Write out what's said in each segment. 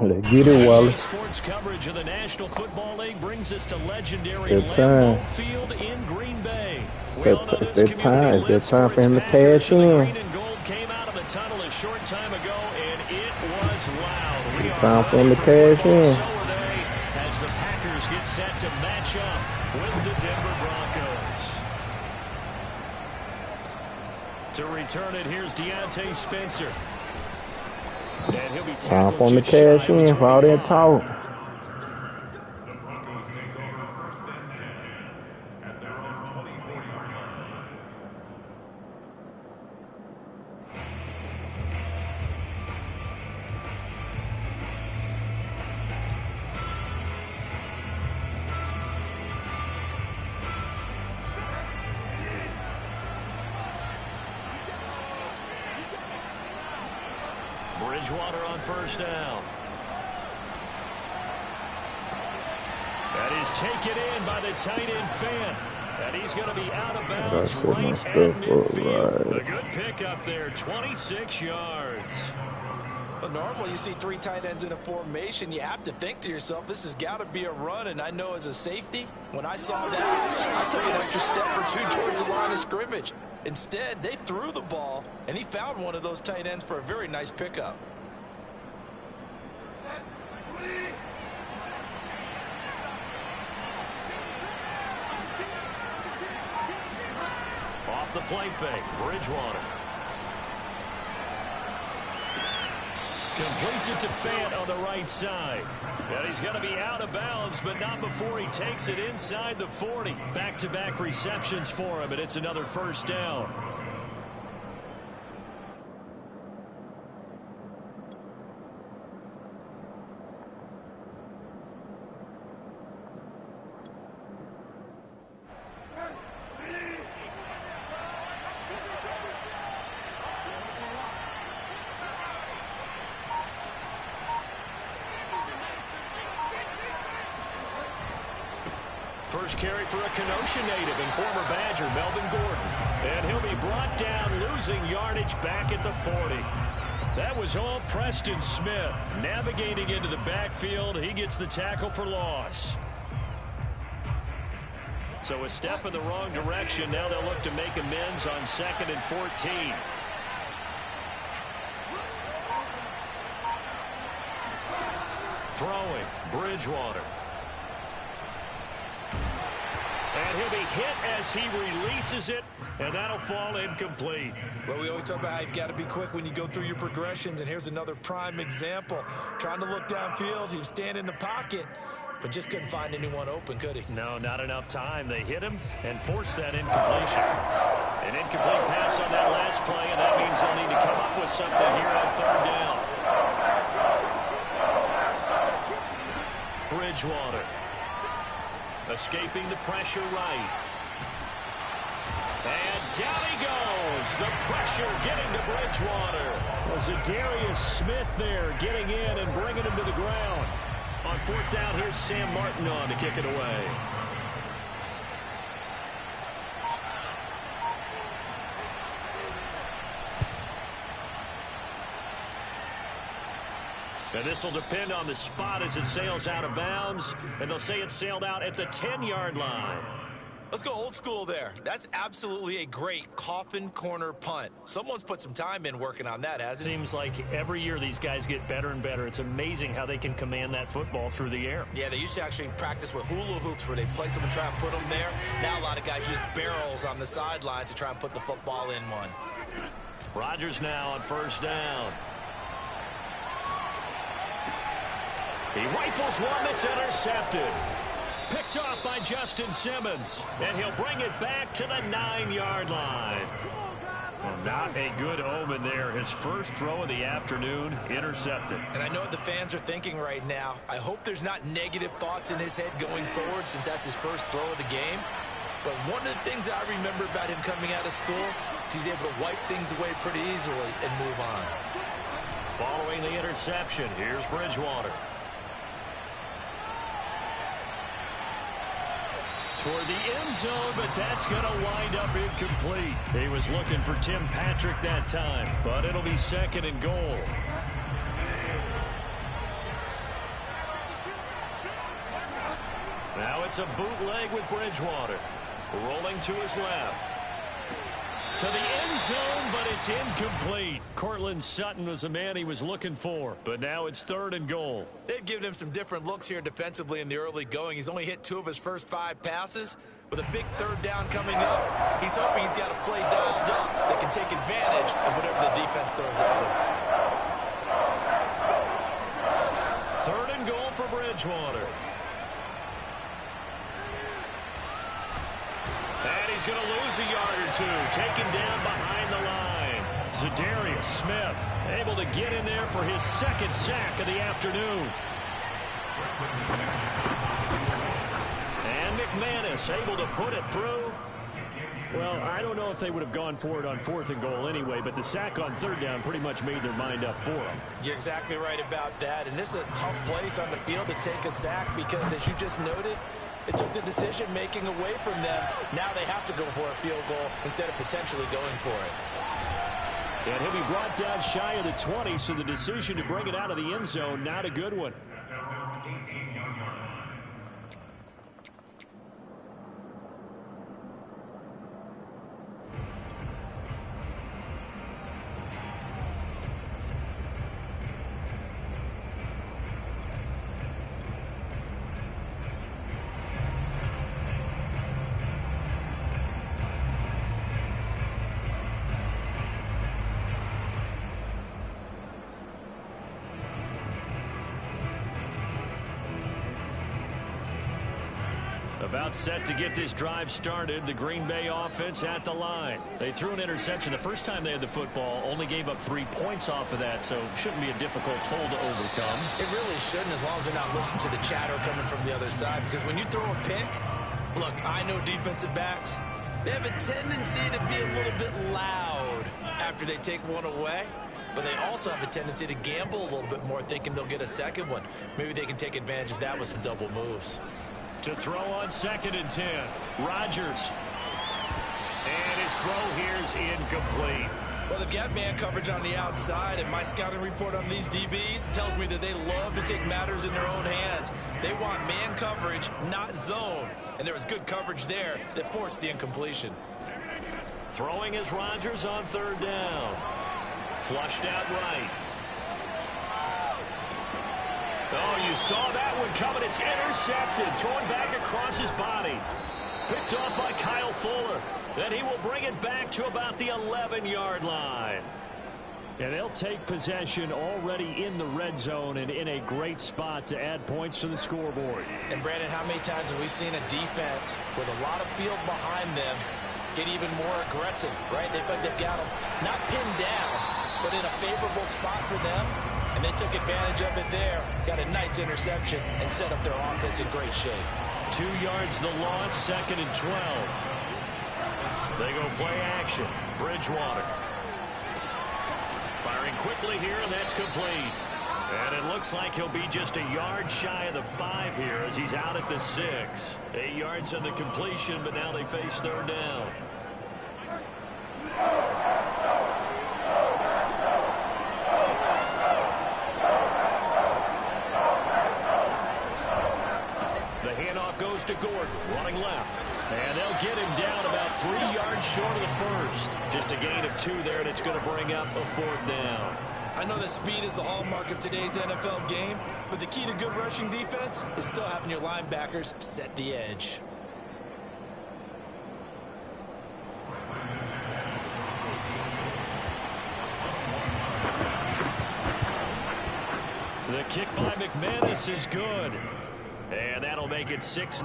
Let's get it, Wallace. Sports coverage of the National Football League brings us to legendary Lambeau Field in Green Bay. It's their time. It's their time for him to cash in. Green and gold came out of the tunnel a short time ago, and it was loud. It's time for him to cash in. So are they, as the Packers get set to match up with the Denver Broncos. To return it, here's Deontay Spencer. And he'll be time for him to cash in for all that talk. Bridgewater on first down. That is taken in by the tight end Fan. And he's going to be out of bounds right at midfield. A good pickup there, 26 yards. Well, normally you see three tight ends in a formation. You have to think to yourself, this has got to be a run. And I know as a safety, when I saw that, I took an extra step or two towards the line of scrimmage. Instead, they threw the ball, and he found one of those tight ends for a very nice pickup. Off the play fake, Bridgewater. Completes it to Fant on the right side. And he's going to be out of bounds, but not before he takes it inside the 40. Back-to-back receptions for him, and it's another first down. First carry for a Kenosha native and former Badger, Melvin Gordon. And he'll be brought down, losing yardage back at the 40. That was all Preston Smith. Navigating into the backfield, he gets the tackle for loss. So a step in the wrong direction. Now they'll look to make amends on 2nd and 14. Throwing, Bridgewater. And he'll be hit as he releases it, and that'll fall incomplete. Well, we always talk about how you've got to be quick when you go through your progressions, and here's another prime example. Trying to look downfield, he was standing in the pocket, but just couldn't find anyone open, could he? No, not enough time. They hit him and forced that incompletion. An incomplete pass on that last play, and that means they'll need to come up with something here on 3rd down. Bridgewater. Escaping the pressure right. And down he goes. The pressure getting to Bridgewater. Was it Darius Smith there getting in and bringing him to the ground. On 4th down, here's Sam Martin on to kick it away. And this will depend on the spot as it sails out of bounds. And they'll say it sailed out at the 10-yard line. Let's go old school there. That's absolutely a great coffin corner punt. Someone's put some time in working on that, hasn't it? Seems like every year these guys get better and better. It's amazing how they can command that football through the air. Yeah, they used to actually practice with hula hoops where they place them and try and put them there. Now a lot of guys use barrels on the sidelines to try and put the football in one. Rodgers now on first down. He rifles one that's intercepted. Picked off by Justin Simmons. And he'll bring it back to the 9-yard line. Well, not a good omen there. His first throw of the afternoon intercepted. And I know what the fans are thinking right now. I hope there's not negative thoughts in his head going forward since that's his first throw of the game. But one of the things I remember about him coming out of school is he's able to wipe things away pretty easily and move on. Following the interception, here's Bridgewater. Toward the end zone, but that's going to wind up incomplete. He was looking for Tim Patrick that time, but it'll be second and goal. Now it's a bootleg with Bridgewater. Rolling to his left. To the end zone, but it's incomplete. Cortland Sutton was the man he was looking for, but now it's third and goal. They've given him some different looks here defensively in the early going. He's only hit 2 of his first 5 passes. With a big third down coming up, he's hoping he's got a play dialed up that can take advantage of whatever the defense throws at him. Third and goal for Bridgewater. And he's going to lose a yard or two. Taken down behind the line. Zadarius Smith able to get in there for his second sack of the afternoon. And McManus able to put it through. Well, I don't know if they would have gone for it on fourth and goal anyway, but the sack on third down pretty much made their mind up for them. You're exactly right about that. And this is a tough place on the field to take a sack because, as you just noted, it took the decision-making away from them. Now they have to go for a field goal instead of potentially going for it. And he'll be brought down shy of the 20, so the decision to bring it out of the end zone, not a good one. About set to get this drive started. The Green Bay offense at the line. They threw an interception the first time they had the football. Only gave up 3 points off of that, so shouldn't be a difficult hole to overcome. It really shouldn't, as long as they're not listening to the chatter coming from the other side. Because when you throw a pick, look, I know defensive backs, they have a tendency to be a little bit loud after they take one away. But they also have a tendency to gamble a little bit more, thinking they'll get a second one. Maybe they can take advantage of that with some double moves. To throw on 2nd and 10. Rodgers. And his throw here is incomplete. Well, they've got man coverage on the outside, and my scouting report on these DBs tells me that they love to take matters in their own hands. They want man coverage, not zone. And there was good coverage there that forced the incompletion. Throwing is Rodgers on 3rd down. Flushed out right. Oh, you saw that one coming. It's intercepted. Thrown back across his body. Picked off by Kyle Fuller. Then he will bring it back to about the 11-yard line. And they'll take possession already in the red zone and in a great spot to add points to the scoreboard. And, Brandon, how many times have we seen a defense with a lot of field behind them get even more aggressive, right? They feel like they've got them not pinned down, but in a favorable spot for them. And they took advantage of it there. Got a nice interception and set up their offense in great shape. 2 yards the loss, 2nd and 12. They go play action. Bridgewater. Firing quickly here, and that's complete. And it looks like he'll be just a yard shy of the 5 here as he's out at the 6. 8 yards on the completion, but now they face 3rd down. to Gordon, running left. And they'll get him down about 3 yards short of the first. Just a gain of 2 there, and it's going to bring up a 4th down. I know that speed is the hallmark of today's NFL game, but the key to good rushing defense is still having your linebackers set the edge. The kick by McManus is good. And that'll make it 6-0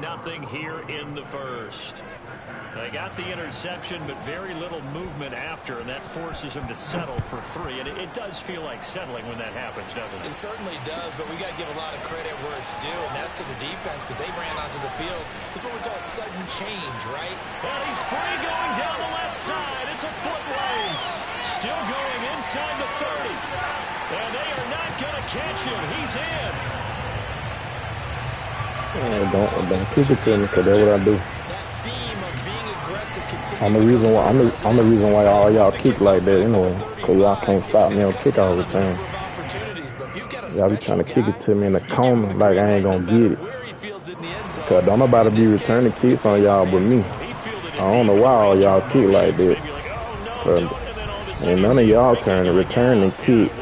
here in the first. They got the interception, but very little movement after, and that forces them to settle for 3. And it does feel like settling when that happens, doesn't it? It certainly does, but we got to give a lot of credit where it's due, and that's to the defense because they ran onto the field. This is what we call sudden change, right? And he's free going down the left side. It's a foot race. Still going inside the 30. And they are not going to catch him. He's in. Don't kick it to me, because that's what I do. I'm the reason why all y'all kick like that anyway, because y'all can't stop me on kickoff return. Y'all be trying to kick it to me in the corner like I ain't gonna get it. Because don't nobody be returning kicks on y'all but me. I don't know why all y'all kick like that. Ain't none of y'all return and kick.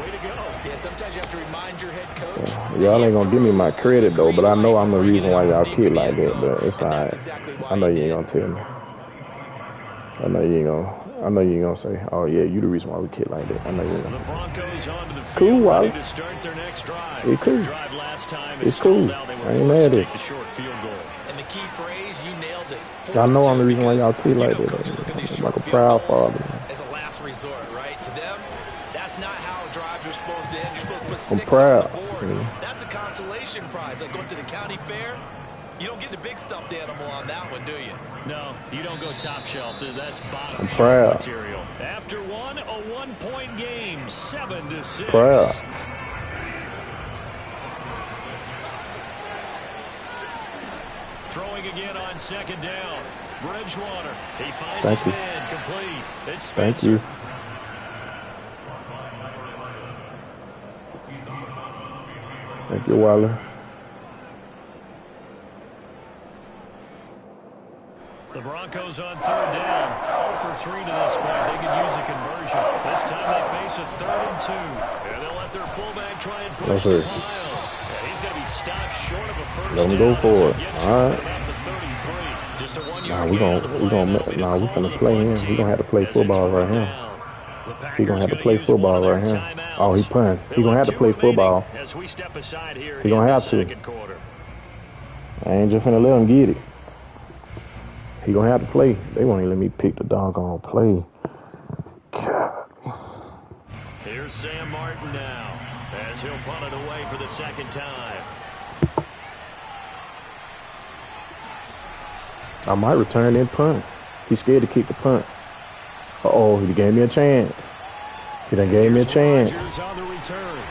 Y'all ain't gonna give me my credit though, but I know I'm the reason why y'all kick like that. But it's alright. I know you ain't gonna tell me. I know you ain't gonna say, "Oh yeah, you the reason why we kick like that." I know you ain't gonna say. Cool, Wallace. It's cool. It's cool. I ain't mad at it. Y'all know I'm the reason why y'all kick like that. I'm like a proud father. As a last resort, right? To them, that's not how drives are supposed to end. You're supposed to put 6 I'm proud. on the board. That's a consolation prize. Like going to the county fair, you don't get the big stuffed animal on that one, do you? No, you don't go top shelf. That's bottom I'm shelf proud. material. After one, a 1-point game, 7-6. Proud. Throwing again on 2nd down. Bridgewater. He finds his man complete. It's Spencer. Thank you. Thank you, Waller. The Broncos on 3rd down. 0 for 3 to this point. They could use a conversion. This time they face a 3rd and 2. And they'll let their fullback try and push the pile. And he's going to be stopped short of a first down. Let him go for it. All right. Nah, we finna play him. He gonna have to play football right here. He gonna have to play football right here. Oh, he playing. He gonna have to play football. He gonna have to. I ain't just finna let him get it. He gonna have to play. They won't even let me pick the doggone play. God. Here's Sam Martin now, as he'll punt it away for the 2nd time. I might return and punt. He's scared to kick the punt. Uh-oh, he gave me a chance. He done gave me a chance.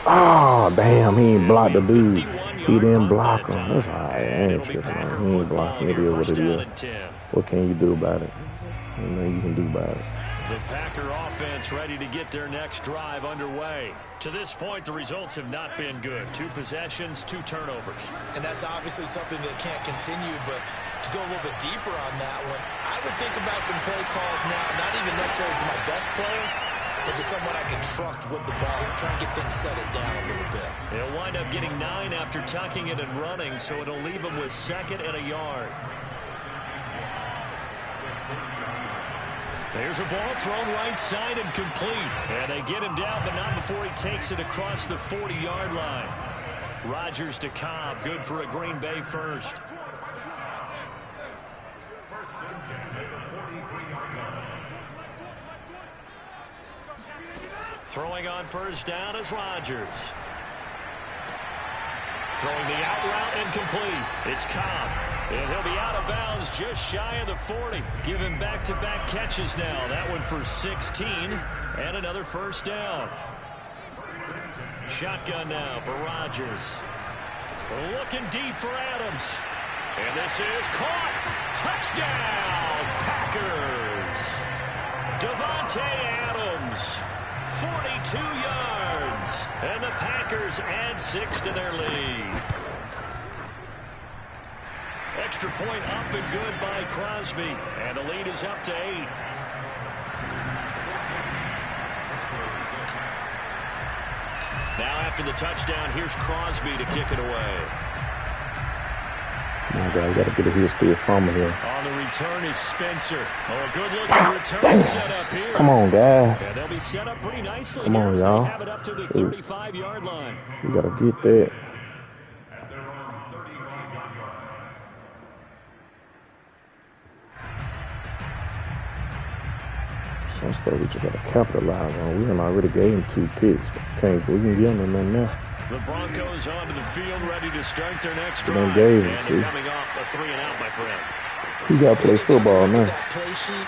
Oh, damn, he ain't blocked the dude. He didn't block him. That's all right. I ain't tripping, man. He ain't blocking. It is what it is. What can you do about it? Ain't nothing you can do about it. The Packer offense ready to get their next drive underway. To this point, the results have not been good. 2 possessions, 2 turnovers. And that's obviously something that can't continue, but to go a little bit deeper on that one, I would think about some play calls now, not even necessarily to my best player, but to someone I can trust with the ball, try and get things settled down a little bit. He'll wind up getting 9 after tucking it and running, so it'll leave him with 2nd and a yard. There's a ball thrown right side and complete. And they get him down, but not before he takes it across the 40-yard line. Rodgers to Cobb, good for a Green Bay first. Throwing on 1st down is Rodgers. Throwing the out route incomplete. It's Cobb. And he'll be out of bounds just shy of the 40. Give him back-to-back catches now. That one for 16 and another 1st down. Shotgun now for Rodgers. Looking deep for Adams. And this is caught. Touchdown, Packers. Davante Adams. 42 yards. And the Packers add 6 to their lead. extra point up and good by Crosby. And the lead is up to 8. Now after the touchdown, here's Crosby to kick it away. My God, you got to get a history from here. On the return is Spencer. Oh, good looking return set up here. Come on, guys. Yeah, they'll be set up pretty nicely. Come on, y'all. Have it up to the 35-yard line. You got to get that. Some stuff we just got to capitalize on. We done already gave him 2 picks. We can give him nothing now. The Broncos onto the field, ready to start their next drive. They gave him and they're coming off a 3-and-out, my friend. You got to play football now. That play sheet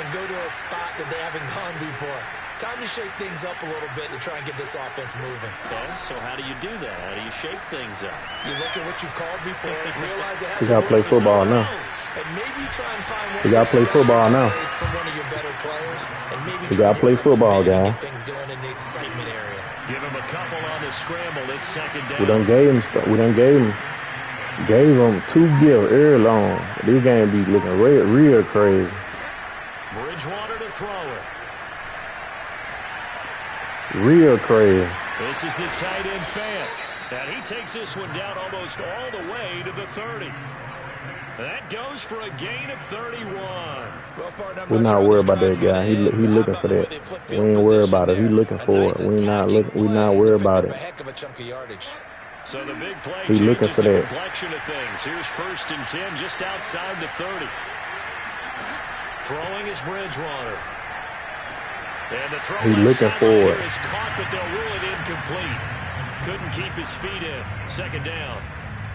and go to a spot that they haven't gone before. Time to shake things up a little bit to try and get this offense moving. Okay, so how do you do that? How do you shake things up? You look at what you called before, realize it has You got to play football now. and maybe try and find one. You got to play football now. From one of your better players, and maybe You got to play football, guys. things going in the excitement area. Give him a couple on the scramble. It's second down. We done gave him stuff. We done gave him 2 gifts early on. This game be looking real crazy. Bridgewater to throw it. Real crazy. This is the tight end fan. And he takes this one down almost all the way to the 30. That goes for a gain of 31. We're not worried about that guy. He looking for that. We ain't worried about it. He looking for it. We not worried about it. So the big play He looking for the that. complexion of things. Here's 1st and 10 just outside the 30. Throwing is Bridgewater. And the throw He looking for it. is caught, but they'll rule it incomplete. Couldn't keep his feet in. Second down.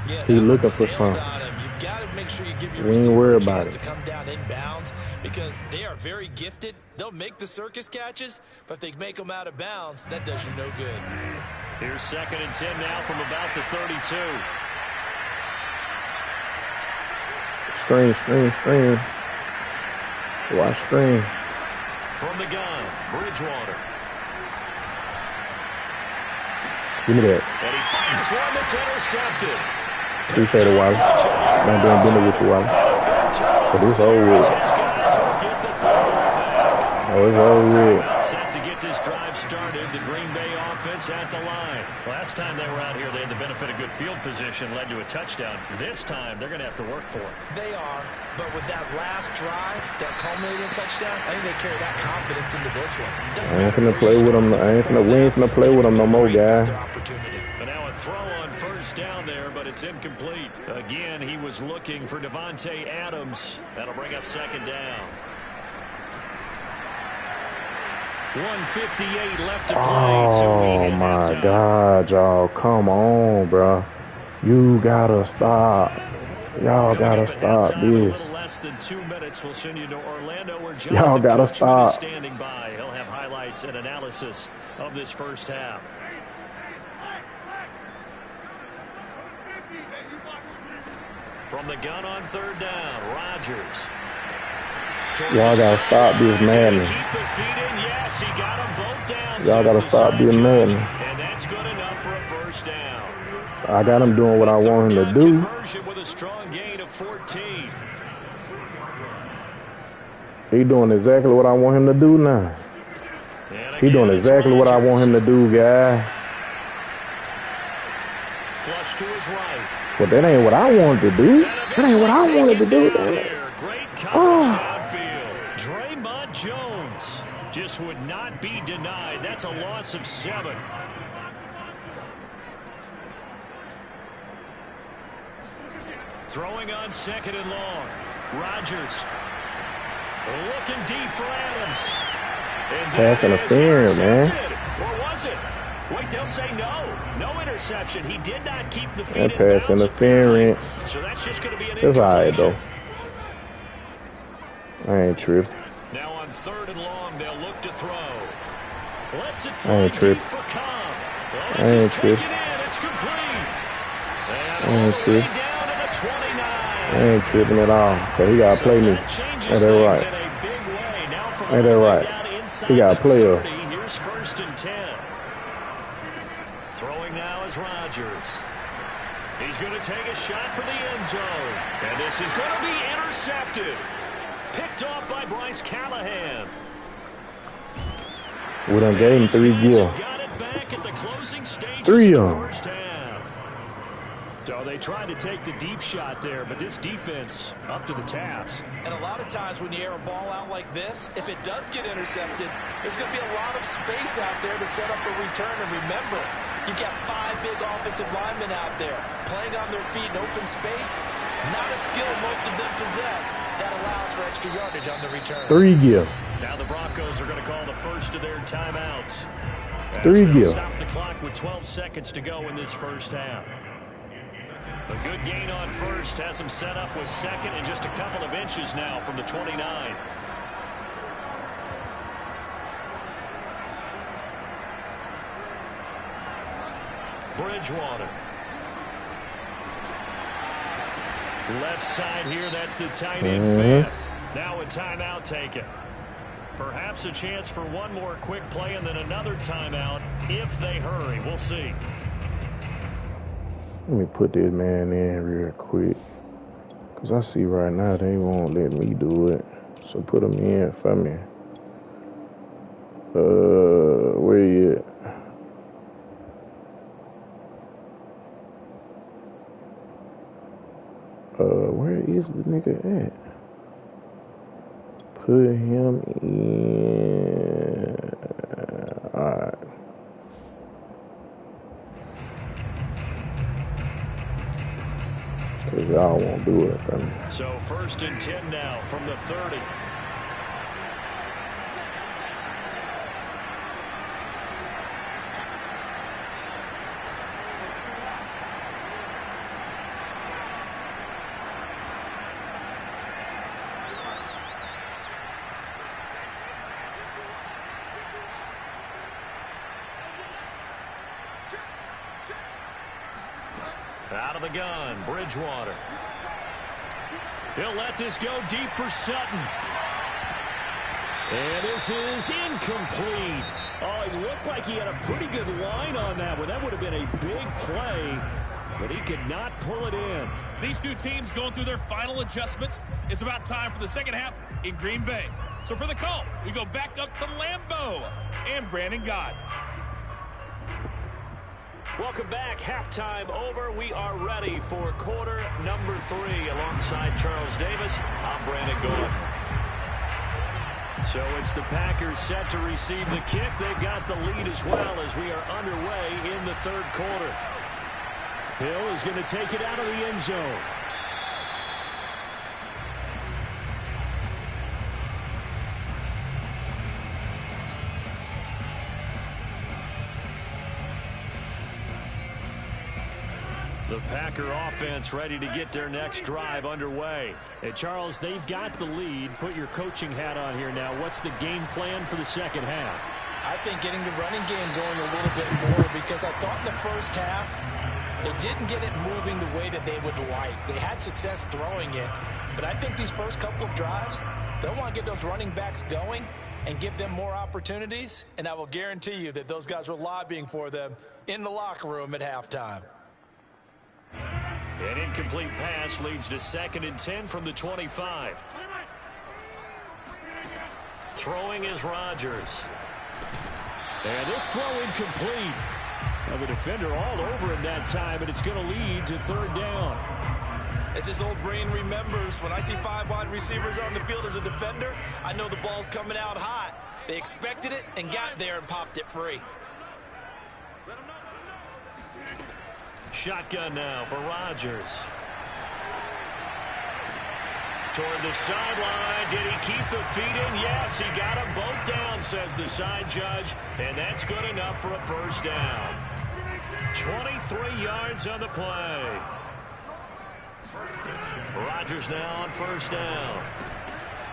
Yeah, He looking for something. You've got to make sure you give your We ain't receiver worried a chance about it. to come down inbounds because they are very gifted. They'll make the circus catches, but if they make them out of bounds, that does you no good. Here's 2nd and 10 now from about the 32. Screen. Watch screen. From the gun, Bridgewater. Give me that. And he finds one that's intercepted. Appreciate it, Wallace. I'm doing dinner with you, Wallace. But it's over with. His guys will get the football back. Oh, it's over with. Set to get this drive started. The Green Bay offense at the line. Last time they were out here, they had the benefit of good field position, led to a touchdown. This time, they're going to have to work for it. They are, but with that last drive, that culminating touchdown, I think they carry that confidence into this one. I ain't finna play with him. We ain't finna play with him no more, guys. But now a throw on 1st down there, but it's incomplete. Again, he was looking for Devontae Adams. That'll bring up 2nd down. 1:58 left to play. Oh my God, y'all! Come on, bro. You gotta stop. Y'all gotta stop this. Less than 2 minutes will send you to Orlando, where Y'all gotta stop. standing by. He'll have highlights and analysis of this first half. From the gun on 3rd down, Rodgers. Y'all gotta stop this madness. Keep the feet in. Yes, he got them both down. Y'all gotta stop this madness. And that's good enough for a 1st down. I got him doing what I want him to do. With a strong gain of 14. He doing exactly what I want him to do now. He doing exactly what I want him to do, guy. Flush to his right. But that ain't what I wanted to do. That ain't what I wanted to do. Damn it. Great coverage downfield. Draymond Jones just would not be denied. That's a loss of 7. Throwing on 2nd and long. Rodgers looking deep for Adams. Pass interference, man. Or was it? Wait, they'll say no. No interception. He did not keep the feet That pass interference. So that's just going to be an It's alright, incompletion. though. I ain't tripping. Now on 3rd and long, they'll look to throw. Lets it I fly ain't deep tripping. for Cobb. Well, I this ain't is taken tripping. in. It's complete. And I ain't all the way tripping. down to the 29. I ain't tripping at all. Cause he gotta play me. Ain't that right? Ain't that right? He gotta play her. Here's 1st and 10. Throwing now is Rodgers. He's going to take a shot for the end zone. And this is going to be intercepted. Picked off by Bryce Callahan. We done gave him 3 gills. Got it back at the closing stages 3 of of the them. first half. So they tried to take the deep shot there, but this defense up to the task. And a lot of times when you air a ball out like this, if it does get intercepted, there's going to be a lot of space out there to set up a return. And remember, you've got 5 big offensive linemen out there playing on their feet in open space. Not a skill most of them possess that allows for extra yardage on the return. 3 gills. Now the Broncos are going to call the first of their timeouts. 3 gills. Stop the clock with 12 seconds to go in this first half. A good gain on first has him set up with second and just a couple of inches now from the 29. Bridgewater. Left side here, that's the tight end fan. Now a timeout taken. Perhaps a chance for one more quick play and then another timeout if they hurry. We'll see. Let me put this man in real quick. Because I see right now they won't let me do it. So put him in for me. Where you at? Where is the nigga at? Put him in. Alright. Y'all won't do it for me. So 1st and 10 now from the 30. Out of the gun, Bridgewater. He'll let this go deep for Sutton. And this is incomplete. Oh, it looked like he had a pretty good line on that one. That would have been a big play, but he could not pull it in. These two teams going through their final adjustments. It's about time for the second half in Green Bay. So for the call, we go back up to Lambeau and Brandon Gott. Welcome back. Halftime over. We are ready for quarter number 3 alongside Charles Davis. I'm Brandon Gordon. So it's the Packers set to receive the kick. They've got the lead as well as we are underway in the third quarter. Hill is going to take it out of the end zone. The Packer offense ready to get their next drive underway. And Charles, they've got the lead. Put your coaching hat on here now. What's the game plan for the second half? I think getting the running game going a little bit more, because I thought in the first half they didn't get it moving the way that they would like. They had success throwing it, but I think these first couple of drives, they'll want to get those running backs going and give them more opportunities, and I will guarantee you that those guys were lobbying for them in the locker room at halftime. An incomplete pass leads to 2nd and 10 from the 25. Throwing is Rodgers. And this throw incomplete. Now the defender all over him that time, and it's going to lead to 3rd down. As his old brain remembers, when I see 5 wide receivers on the field as a defender, I know the ball's coming out hot. They expected it and got there and popped it free. Shotgun now for Rodgers. Toward the sideline. Did he keep the feet in? Yes, he got them both down, says the side judge. And that's good enough for a first down. 23 yards on the play. Rodgers now on first down.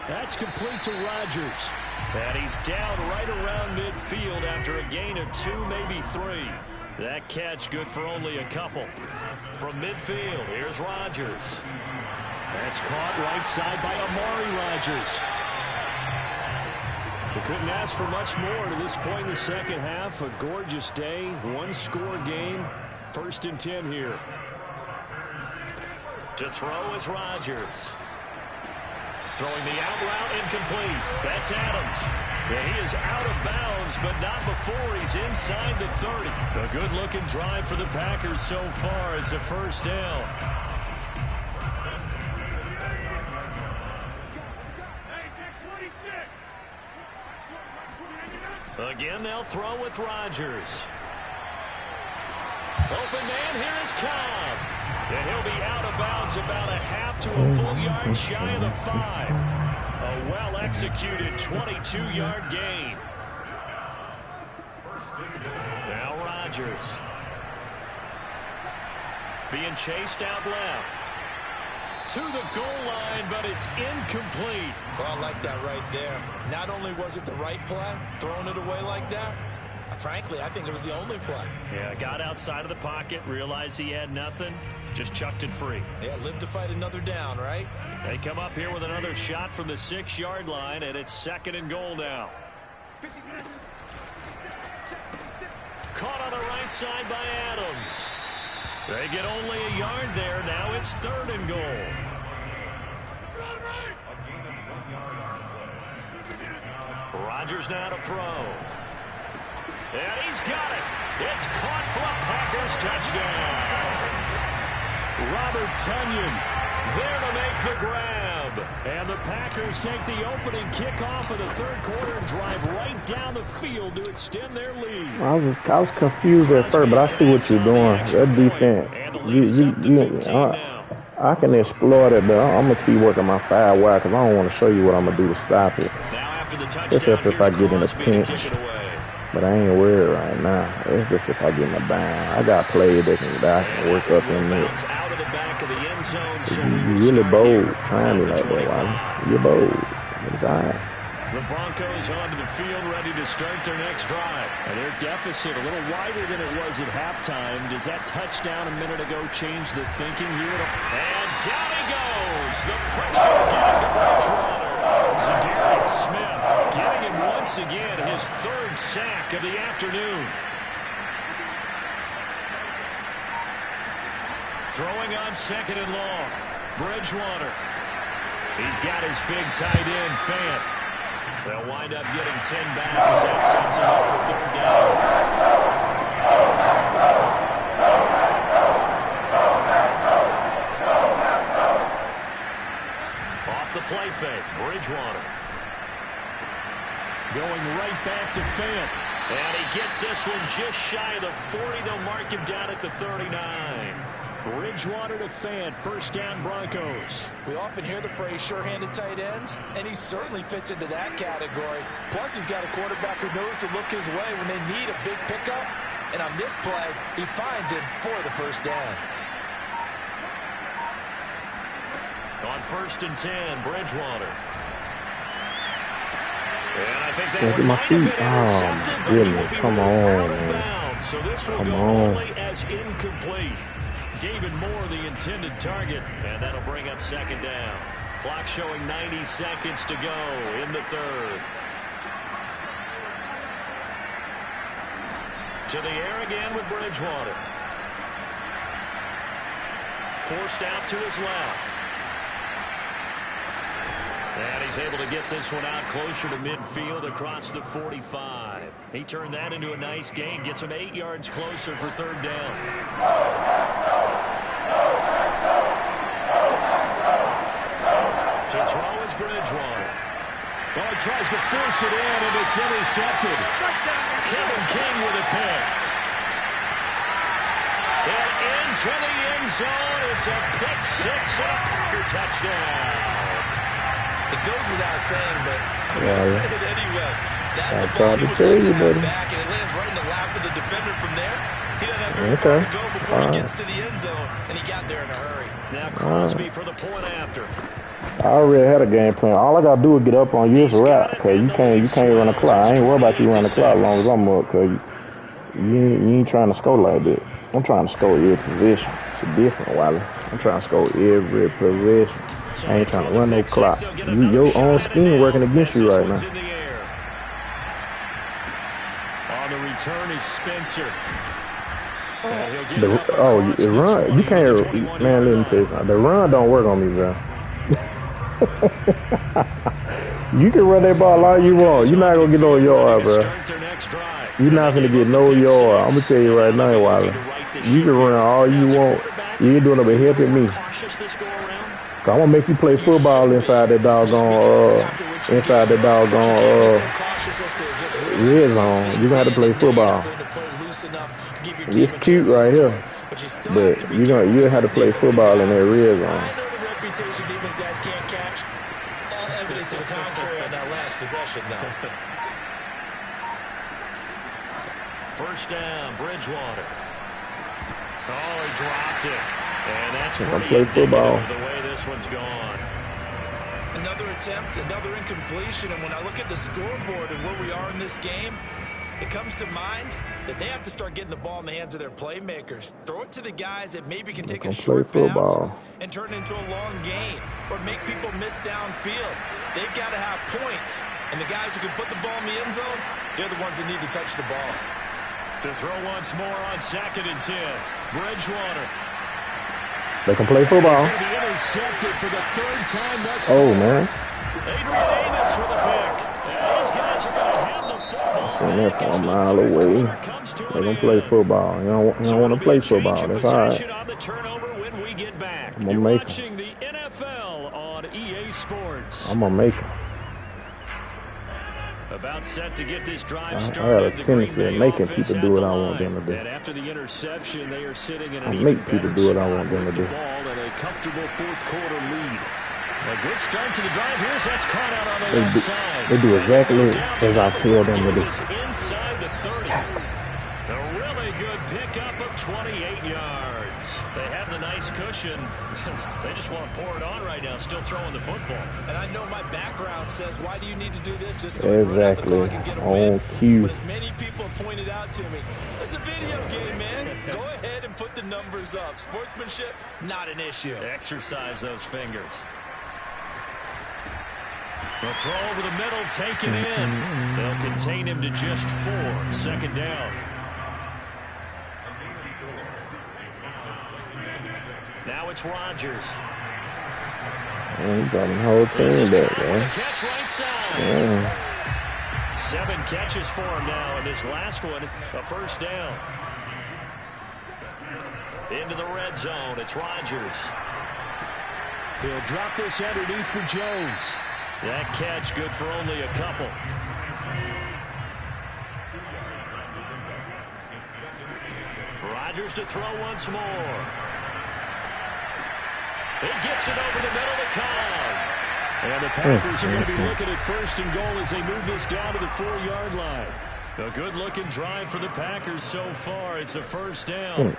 That's complete to Rodgers. And he's down right around midfield after a gain of 2, maybe 3. That catch good for only a couple. From midfield, here's Rodgers. That's caught right side by Amari Rodgers. We couldn't ask for much more to this point in the second half. A gorgeous day, 1-score game. 1st and 10 here. To throw is Rodgers. Throwing the out route incomplete. That's Adams. And he is out of bounds, but not before he's inside the 30. A good-looking drive for the Packers so far. It's a first down. Again, they'll throw with Rodgers. Open man, here is Cobb. And he'll be out of bounds about a half to a full yard shy of the 5. A well-executed 22-yard gain. Now Rodgers. Being chased out left. To the goal line, but it's incomplete. Well, I like that right there. Not only was it the right play, throwing it away like that, frankly, I think it was the only play. Yeah, got outside of the pocket, realized he had nothing, just chucked it free. Yeah, live to fight another down, right? They come up here with another shot from the 6-yard line, and it's 2nd and goal now. Caught on the right side by Adams. They get only a yard there. Now it's 3rd and goal. Rodgers now to throw. And he's got it. It's caught for a Packers touchdown. Robert Tonyan there to make the grab. And the Packers take the opening kickoff of the 3rd quarter and drive right down the field to extend their lead. I was confused at first, but I see what you're doing. That defense, I can exploit it, but I'm going to keep working my 5 wide because I don't want to show you what I'm going to do to stop it. Except if I get in a pinch. But I ain't worried right now. It's just if I get in a bind. I got plays that I can work up in there. You really bold trying me like that, Wally. You're bold. It's all right. The Broncos onto the field ready to start their next drive. And their deficit a little wider than it was at halftime. Does that touchdown a minute ago change the thinking here? And down he goes. The pressure getting to Bridgewater. Zadarius Smith getting him once again his 3rd sack of the afternoon. Throwing on 2nd and long. Bridgewater. He's got his big tight end, Fant. They'll wind up getting 10 back as that sets him up for 3rd down. Off the play fake, Bridgewater. Going right back to Fant. And he gets this one just shy of the 40. They'll mark him down at the 39. Bridgewater to Fant, 1st down Broncos. We often hear the phrase sure-handed tight ends, and he certainly fits into that category. Plus, he's got a quarterback who knows to look his way when they need a big pickup. And on this play, he finds it for the 1st down. On 1st and 10, Bridgewater. And I think that one might have been intercepted, but he will be come out on, of bounds. So this will go only as incomplete. David Moore, the intended target, and that'll bring up 2nd down. Clock showing 90 seconds to go in the 3rd. To the air again with Bridgewater. Forced out to his left. And he's able to get this one out closer to midfield across the 45. He turned that into a nice gain. Gets him 8 yards closer for 3rd down. To throw is Bridgewater. Well, he tries to force it in, and it's intercepted. Kevin King with a pick. And into the end zone. It's a pick 6 and a Packer touchdown. It goes without saying, but I'm going to say it anyway. That's a ball he would like to have back, and it lands right in the lap of the defender from there. He doesn't have very far to go before he gets to the end zone, and he got there in a hurry. Now Crosby for the point after. I already had a game plan. All I got to do is get up on you is rap, because you can't run the clock. I ain't worried about you running the clock as long as I'm up, because you ain't trying to score like that. I'm trying to score every position. It's a different, Wally. I'm trying to score every position. I ain't trying to run no clock. Your own scheme working against you right now. On the return is Spencer. The run, you can't, man, let me tell you something. The run don't work on me, bro. You can run that ball all you want. You're not going to get no yard, bro. You're not going to get no yard. I'm going to tell you right now, Wallace. You can run all you want. You ain't doing it but helping me. I'm going to make you play football inside that doggone, red zone. You're going to have to play football. It's cute right here, but you'll have to play football in that red zone. I know the reputation defense guys can't catch. All evidence to the contrary on that last possession, though. First down, Bridgewater. Oh, he dropped it. And that's pretty indicative of the way this one's gone. Another attempt, another incompletion. And when I look at the scoreboard and where we are in this game, it comes to mind that they have to start getting the ball in the hands of their playmakers. Throw it to the guys that maybe can take a short pass and turn it into a long gain or make people miss downfield. They've got to have points. And the guys who can put the ball in the end zone, they're the ones that need to touch the ball. To throw once more on 2nd and 10. Bridgewater. They can play football. He's going to be intercepted for the 3rd time thus far. Oh, man. Adrian Amos with a pick. And these guys are going to have the football. Send that from a mile away. They can play football. You don't want to play football. That's all right. I'm going to make them. The NFL on EA Sports. I'm going to make them. About set to get this drive started. I got a tendency of making people do what I want them to do. And after the interception, they are sitting in I make people do what I want them to do. And a comfortable 4th quarter lead. A good start to the drive. Here's that's caught out on the left side. They do exactly as I tell them to do. Inside the 30. A really good pickup of 28 yards. They have the nice cushion. They just want to pour it on right now, still throwing the football. And I know my background says, why do you need to do this? Just exactly. On cue. But as many people pointed out to me, it's a video game, man. Go ahead and put the numbers up. Sportsmanship, not an issue. Exercise those fingers. The throw over the middle, taken in. They'll contain him to just 4. 2nd down. Now it's Rodgers. He's dropping the whole team back, man. Catch right side. Yeah. 7 catches for him now, and this last one, a 1st down. Into the red zone, it's Rodgers. He'll drop this underneath for Jones. That catch good for only a couple. Rodgers to throw once more. He gets it over the middle to Cobb. And the Packers are going to be looking at 1st and goal as they move this down to the 4-yard line. A good-looking drive for the Packers so far. It's a 1st down.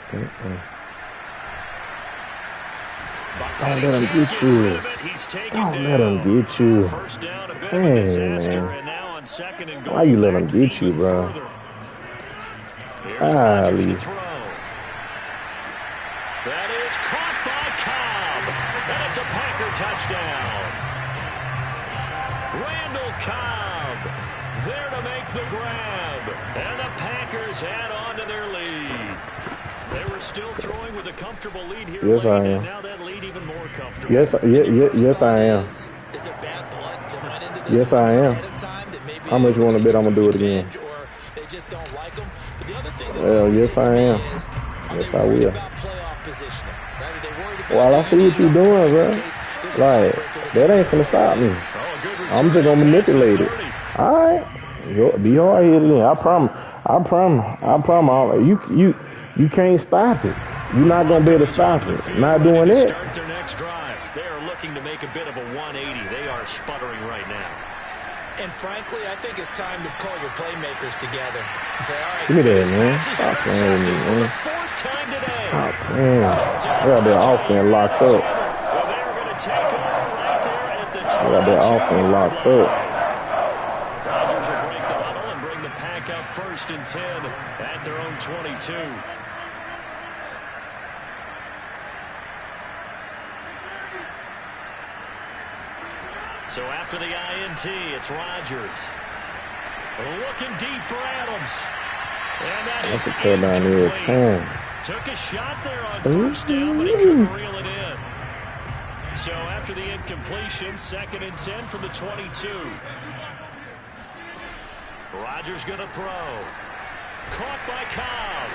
Don't let him get you. Don't let him get you. Hey, man. Why you let him get you, bro? Golly. That is caught by Cobb. And it's a Packer touchdown. Randall Cobb there to make the grab. And the Packers add on to their lead. They were still throwing with a comfortable lead here. Yes, I am. Now that lead even more comfortable. Yes, I am. Yes, I am. How much you want to bet I'm going to do it again? Well, yes, I am. Yes, I will. Well, I see what you're doing, bro. Like, that ain't finna stop me. I'm just going to manipulate it. All right. Be hard here again. I promise. You can't stop it. You're not going to be able to stop it. Not doing it. Start their next drive. They are looking to make a bit of a 180. They are sputtering right now. And frankly, I think it's time to call your playmakers together and say, all right, give me that, man. Stop playing with me, man. Stop playing. I got that offense locked up. I got that offense locked up. Rodgers will break the huddle and bring the pack up 1st and 10 at their own 22. So after the INT, it's Rodgers. Looking deep for Adams. And that That's a touchdown every time. Took a shot there on first down, but he couldn't reel it in. So after the incompletion, 2nd and 10 from the 22. Rodgers going to throw. Caught by Cobb.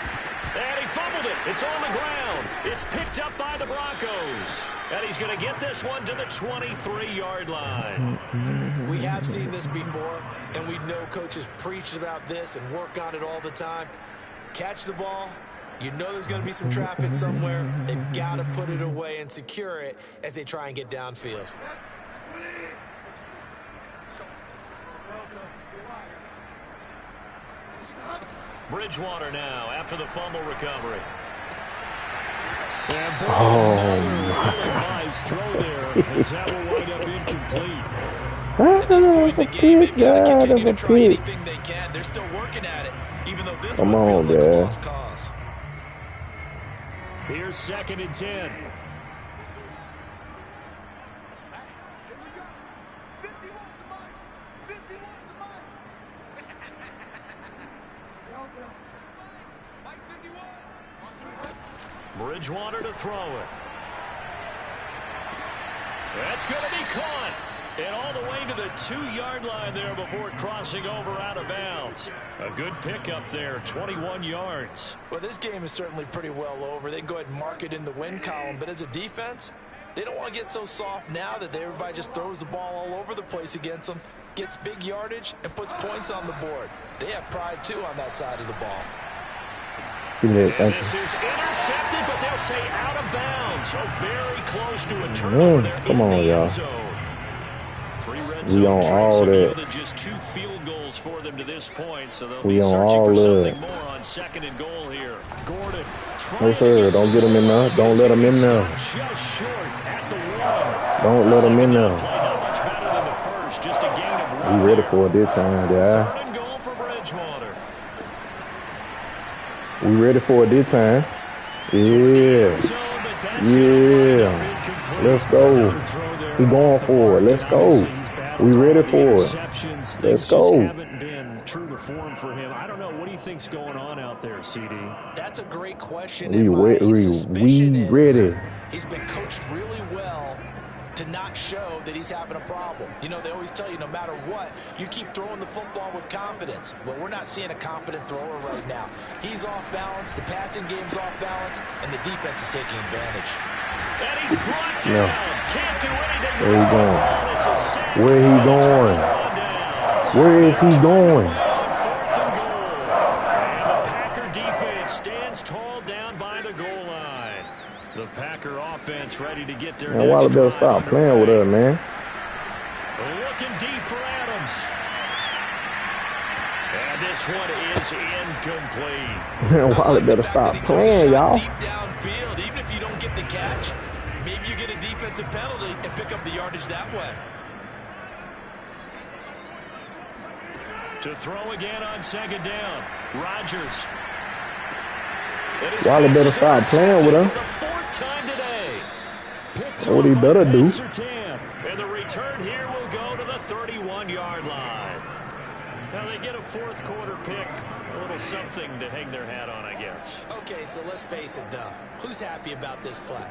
And he fumbled it. It's on the ground. It's picked up by the Broncos. And he's going to get this one to the 23-yard line. We have seen this before, and we know coaches preach about this and work on it all the time. Catch the ball. You know there's going to be some traffic somewhere. They've got to put it away and secure it as they try and get downfield. Bridgewater now after the fumble recovery. Oh, Nice throw there as that will wind up incomplete. that's a pick, yeah, that's a pick. They're still working at it, even though this Come one on, feels like a man. lost cause. Here's 2nd and 10. Bridgewater to throw it. That's going to be caught. And all the way to the 2-yard line there before crossing over out of bounds. A good pickup there, 21 yards. Well, this game is certainly pretty well over. They can go ahead and mark it in the win column. But as a defense, they don't want to get so soft now that everybody just throws the ball all over the place against them, gets big yardage, and puts points on the board. They have pride, too, on that side of the ball. And this is intercepted, but they'll say out of bounds. So very close to a turnover there. Come on, y'all. We on all that. Just 2 field goals for them to this point, so they'll We be on searching all for that. something more on 2nd and goal here. Gordon. No, sir. Don't get him in there. Don't let him in there. Just short at the 1. Don't let him in there. Not much better than the first. Just a gain of 1. We ready for it this time, yeah. 3rd and goal for Bridgewater. We ready for it this time. Yeah. Yeah. Let's go. We going for it. Let's go. We ready for it. Let's go. Haven't been true to form for him. I don't know. What do you think's going on out there, CD? That's a great question. We ready. He's been coached really well to not show that he's having a problem. You know, they always tell you no matter what, you keep throwing the football with confidence. Well, we're not seeing a confident thrower right now. He's off balance, the passing game's off balance, and the defense is taking advantage. And he's brought down. Can't do anything. Where he going? Where he going? Where is he going? 4th and goal. And the Packer defense stands tall down by the goal line. The Packer offense ready to get their Man, Wallace better stop playing with us, man. Looking deep for Adams. And this one is incomplete. Man, Wallace better stop playing, y'all. Deep downfield, even if you don't get the catch, maybe you get a defensive penalty and pick up the yardage that way. To throw again on 2nd down. Rodgers. Wallace better stop playing with him. For the 4th time today. That's what he better do. And the return here will go to the 31-yard line. Now they get a 4th quarter pick. A little something to hang their hat on, I guess. Okay, so let's face it, though. Who's happy about this play?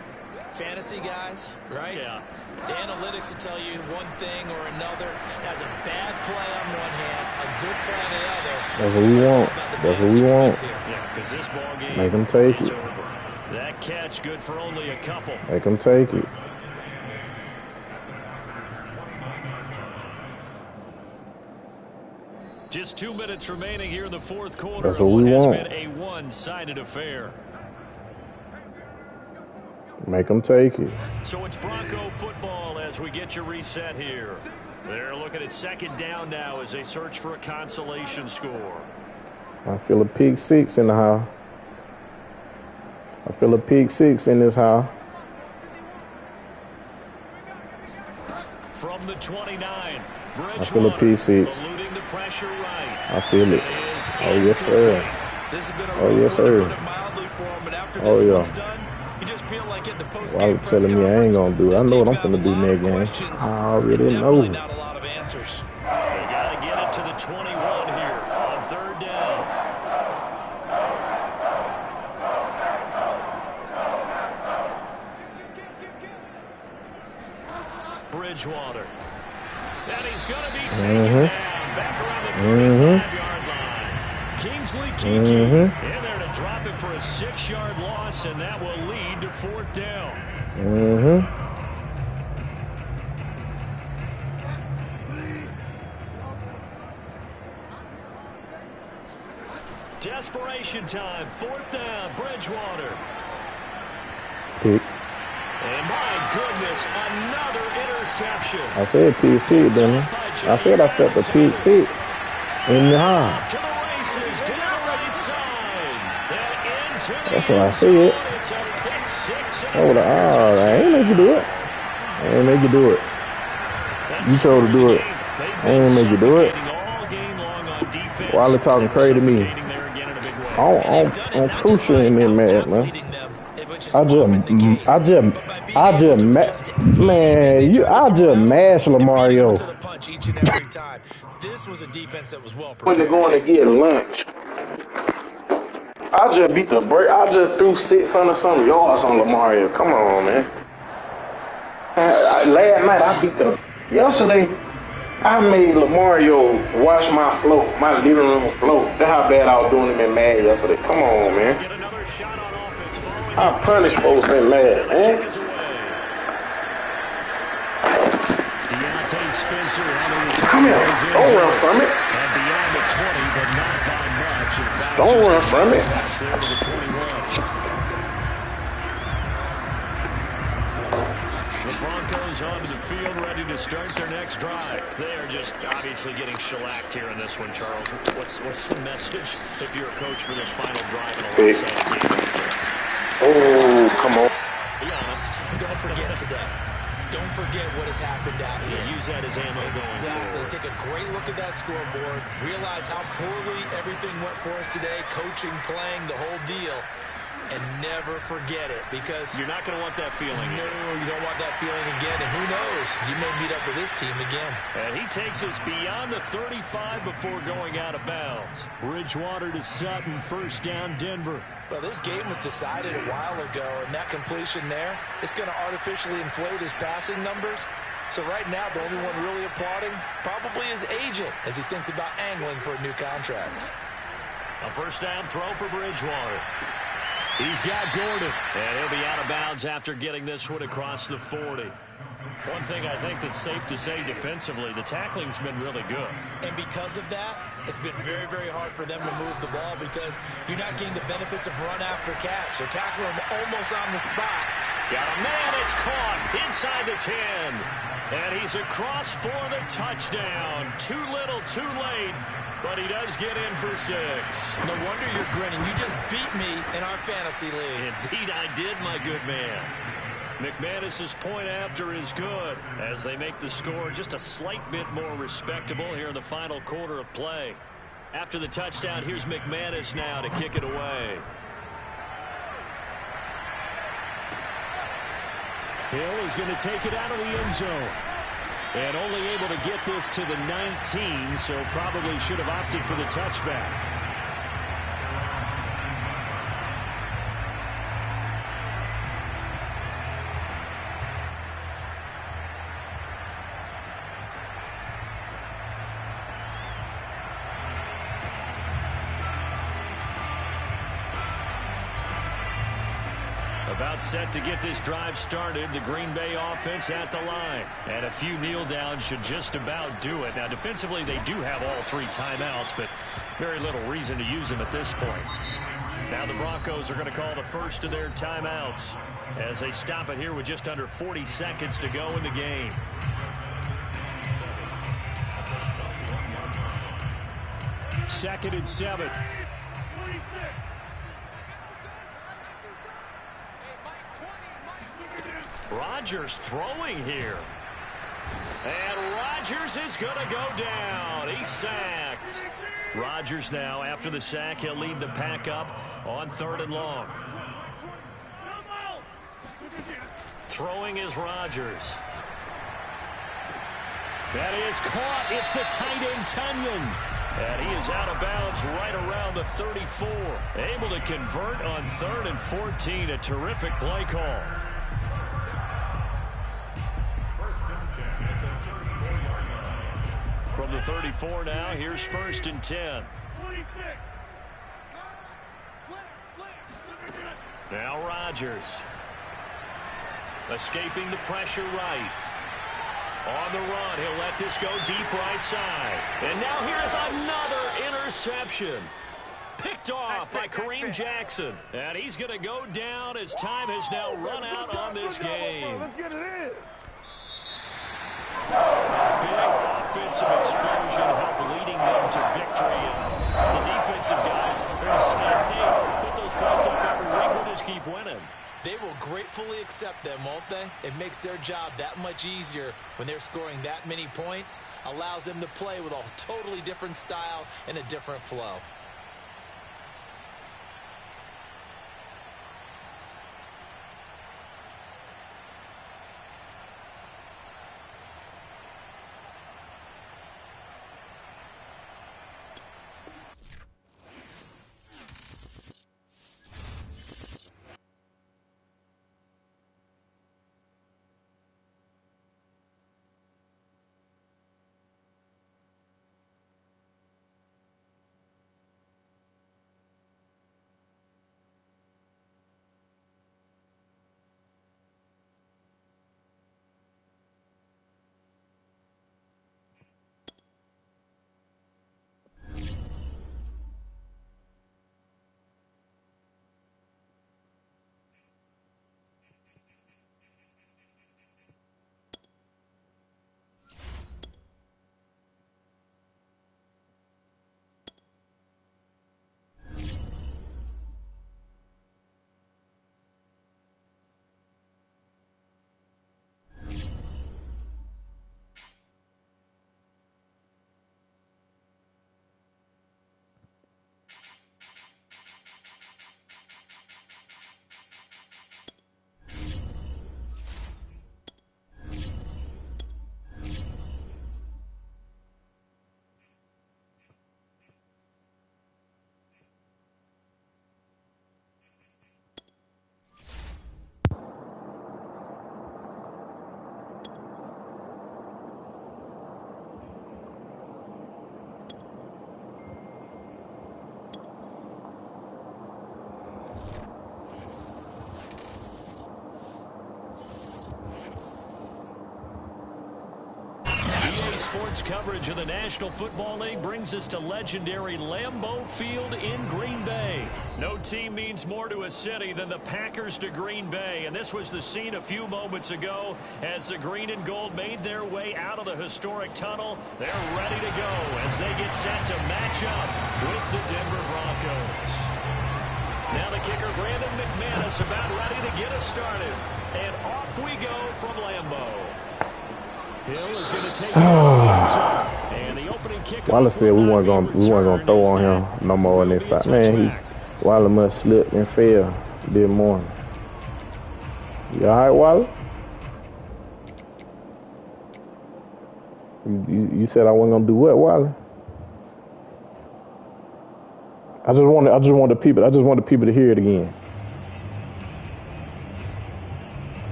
Fantasy guys, right? Yeah. The analytics will tell you one thing or another. Has a bad play on one hand, a good play on the other. That's what we want. That's what we want. Yeah, because this ball game Make them take is it. over. That catch good for only a couple. Make them take it. Just 2 minutes remaining here in the 4th quarter. That's what we has want. been a one-sided affair. Make them take it. So it's Bronco football as we get you reset here. They're looking at 2nd down now as they search for a consolation score. I feel a pick 6 in the house. I feel a pick 6 in this house. From the 29, I feel a pick 6. eluding the pressure right. I feel it. Oh, yes, sir. This has been a Oh, yes, sir. put it mildly for him, but after Oh, this yeah. one's done, you just feel like at the post-game Wallace telling me I ain't gonna do it. I know what I'm gonna do next game. I already know. Definitely not a lot of answers. They got to get it to the 21 here on 3rd down. Bridgewater. And he's going to be taken down back around the 35-yard line. Kingsley Kiki in there to drop it for a 6-yard loss, and that will lead to 4th down. Desperation time, 4th down, Bridgewater. Pick. And my goodness, another interception. I said P6, didn't I? I said I felt the P6 in the high. To the races, down the right side. And into the That's what I end said. zone. It's a pick 6. I ain't make you do it. I ain't make you do it. You told to do it. I ain't make you do it. Wallace talking crazy to me. I'm crucial in there, man. I just mashed Lamario. This was a defense that was well When prepared. they're going to get lunch, I just beat the break. I just threw 600-something yards on Lamario. Come on, man. Last night I beat the. Yesterday I made Lamario wash my float, my living room float. That's how bad I was doing him in Madden yesterday. Come on, man. I punish folks in Madden, man. Come here. Don't run from it. Don't run from it. The Broncos onto the field, ready to start their next drive. They are just obviously getting shellacked here in this one, Charles. What's the message if you're a coach for this final drive in a Los Angeles game? Oh, come on. Be honest. Don't forget today. Don't forget what has happened out here. Use that as ammo going Exactly. forward. Take a great look at that scoreboard. Realize how poorly everything went for us today. Coaching, playing, the whole deal. And never forget it, because You're not going to want that feeling. no, you don't want that feeling again. And who knows? You may meet up with this team again. And he takes us beyond the 35 before going out of bounds. Bridgewater to Sutton, 1st down, Denver. Well, this game was decided a while ago, and that completion there is going to artificially inflate his passing numbers. So right now, the only one really applauding probably his agent as he thinks about angling for a new contract. A 1st down throw for Bridgewater. He's got Gordon, and he'll be out of bounds after getting this one across the 40. One thing I think that's safe to say defensively, the tackling's been really good. And because of that, it's been very, very hard for them to move the ball because you're not getting the benefits of run after catch. They're tackling him almost on the spot. Got a man, it's caught inside the 10. And he's across for the touchdown. Too little, too late. But he does get in for 6. No wonder you're grinning. You just beat me in our fantasy league. Indeed I did, my good man. McManus's point after is good as they make the score just a slight bit more respectable here in the final quarter of play. After the touchdown, here's McManus now to kick it away. Hill is going to take it out of the end zone. And only able to get this to the 19, so probably should have opted for the touchback. About set to get this drive started. The Green Bay offense at the line. And a few kneel downs should just about do it. Now, defensively, they do have all 3 timeouts, but very little reason to use them at this point. Now the Broncos are going to call the first of their timeouts as they stop it here with just under 40 seconds to go in the game. Second and 7. Rodgers throwing here. And Rodgers is going to go down. He's sacked. Rodgers now, after the sack, he'll lead the pack up on 3rd and long. Throwing is Rodgers. That is caught. It's the tight end, Tunyon. And he is out of bounds right around the 34. Able to convert on 3rd and 14. A terrific play call. 34 now. Here's 1st and 10. Now Rodgers. Escaping the pressure right. On the run, he'll let this go deep right side. And now here's another interception. Picked off by Kareem Jackson. And he's going to go down as time has now run out on this game. Let's get it in. Big offensive explosion helped leading them to victory. And the defensive guys are going to say, hey, put those points up every week. We'll just keep winning. They will gratefully accept them, won't they? It makes their job that much easier when they're scoring that many points. Allows them to play with a totally different style and a different flow. Sports coverage of the National Football League brings us to legendary Lambeau Field in Green Bay. No team means more to a city than the Packers to Green Bay, and this was the scene a few moments ago as the green and gold made their way out of the historic tunnel. They're ready to go as they get set to match up with the Denver Broncos. Now the kicker, Brandon McManus, about ready to get us started. And off we go from Lambeau. Hill is going to take and the opening kick. Wallace said we weren't gonna throw on him no more in this fight. Man, Wallace must slip and fell this morning. You all right, Wallace? You said I wasn't gonna do what, Wallace? I just want the people to hear it again.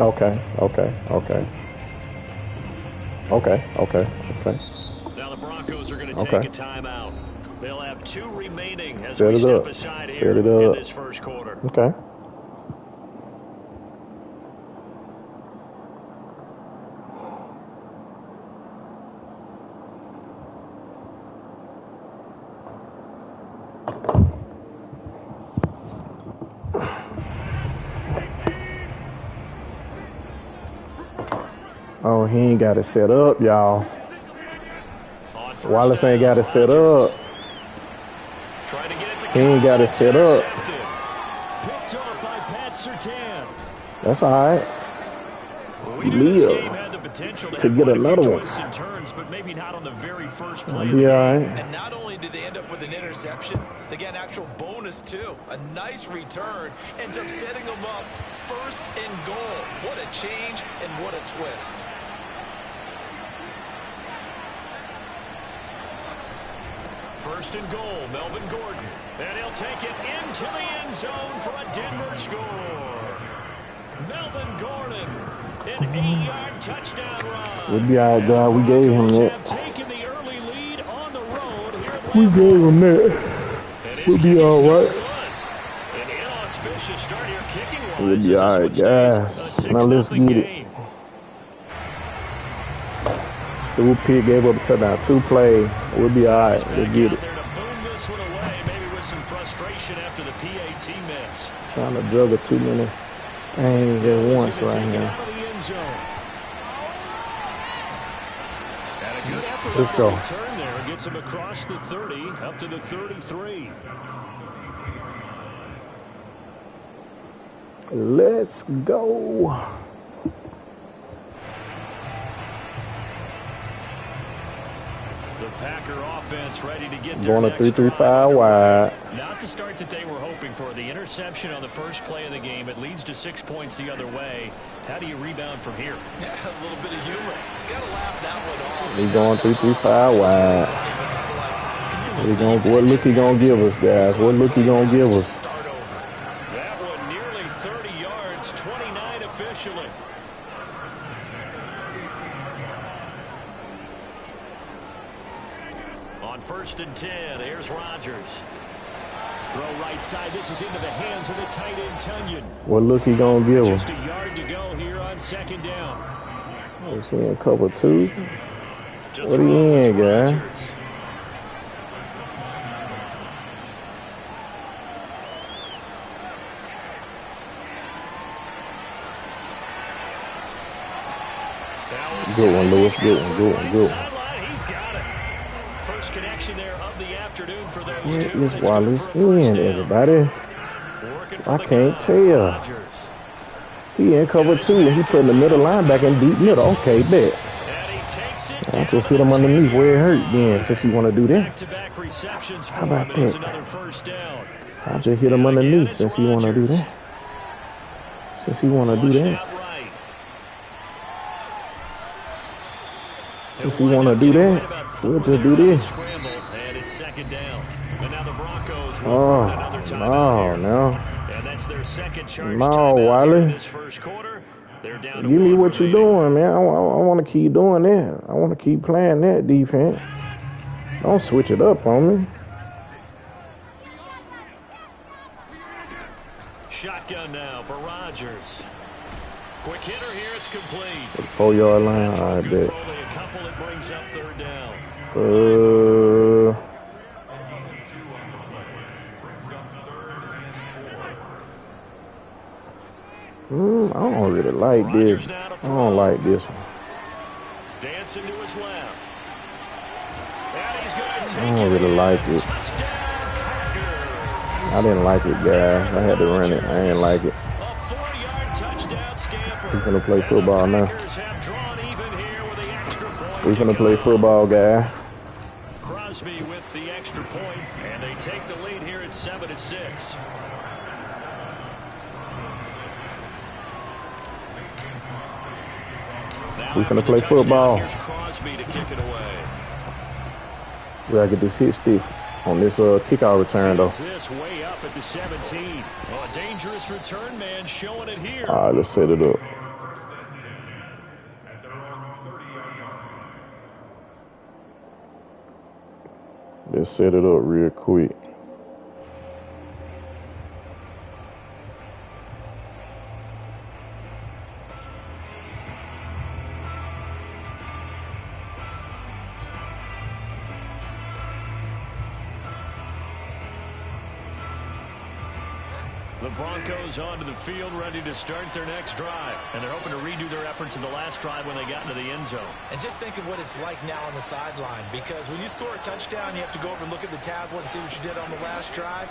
Okay. Now the Broncos are going to take a timeout. They'll have 2 remaining as Set we it step up. aside Set here it in up. this first quarter. Okay. Oh, he ain't got it set up, y'all. Wallace ain't got it set up. He ain't got it set up. That's all right. You live to get another one. I'll be all right. And not only did they end up with an interception, they got an actual bonus too. A nice return ends up setting them up 1st and goal. What a change and what a twist. First and goal, Melvin Gordon. And he'll take it into the end zone for a Denver score. Melvin Gordon An 8-yard touchdown run. We'll be all right, guys. We gave him that. Taking the early lead on the road here. We gave him that. We'll be all right. An inauspicious start here kicking wise. We'll be all right, guys. Now let's get it. Threw a pick, gave up a touchdown. 2 plays. We'll be all right. We'll get it. Trying to juggle too many things at once right now. Let's go. Turn there, gets him across the 30, up to the 33. Let's go. The Packer offense ready to get going to 3-3-5 wide. Not the start that they were hoping for. The interception on the first play of the game. It leads to 6 points the other way. How do you rebound from here? Yeah, a little bit of humor. Gotta laugh that one off. He's going 3-3-5 wide. What look he gonna give us, guys? What look he gonna give us? That one nearly 30 yards, 29 officially. On 1st and 10, here's Rodgers. Throw right side. This is into the hands of the tight end, Tunyon. What look he gonna give us? Just a yard to go here on 2nd down. We're seeing a couple 2. What are you in, guy? Good one, Lewis. Good one, good one, good one. He's got it. First connection there of the afternoon for those two. Where is Wallace in, everybody? I can't tell. He in cover 2 and he put in the middle linebacker in deep middle. Okay, bet. I'll just hit him underneath where it hurt then, since you want to do that. How about that? I'll just hit him underneath since you want to do that. Since he want to do that. Since you want to do that, we'll just do this. Oh, no. No, Wiley. Give me what you're doing, man. I want to keep doing that. I want to keep playing that defense. Don't switch it up on me. Shotgun now for Rodgers. Quick hitter here, it's complete. 4-yard line, I bet. A couple that brings up 3rd down. I don't really like this. I don't like this one. Dancing to his left. I don't really like it. I didn't like it, guys. I had to run it. I didn't like it. We're gonna play football now. We're gonna play football, guy. Crosby with the extra point, and they take the lead here at 7-6. We're gonna play football. Here's Crosby to kick it away. We gotta get this hit stiff on this kickoff return, though. This way up at the 17. Oh, a dangerous return man showing it here. All right, let's set it up. Let's set it up real quick. The Broncos onto the field, ready to start their next drive. And they're hoping to redo their efforts in the last drive when they got into the end zone. And just think of what it's like now on the sideline, because when you score a touchdown, you have to go over and look at the tablet and see what you did on the last drive.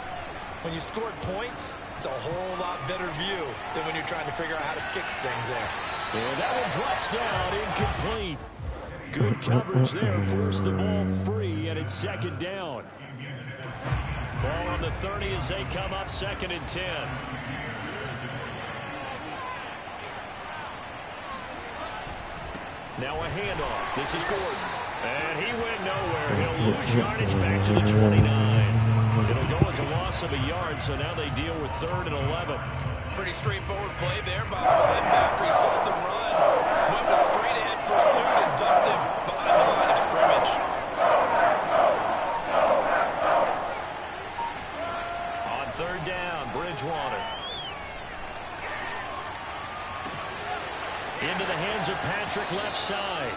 When you scored points, it's a whole lot better view than when you're trying to figure out how to fix things there. And that one drops down, incomplete. Good coverage there, forced the ball free, and it's 2nd down. Ball on the 30 as they come up 2nd and 10. Now a handoff. This is Gordon. And he went nowhere. He'll lose yardage back to the 29. It'll go as a loss of a yard, so now they deal with 3rd and 11. Pretty straightforward play there by the linebacker. He saw the run, Fitzpatrick left side.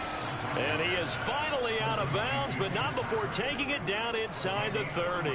And he is finally out of bounds, but not before taking it down inside the 30.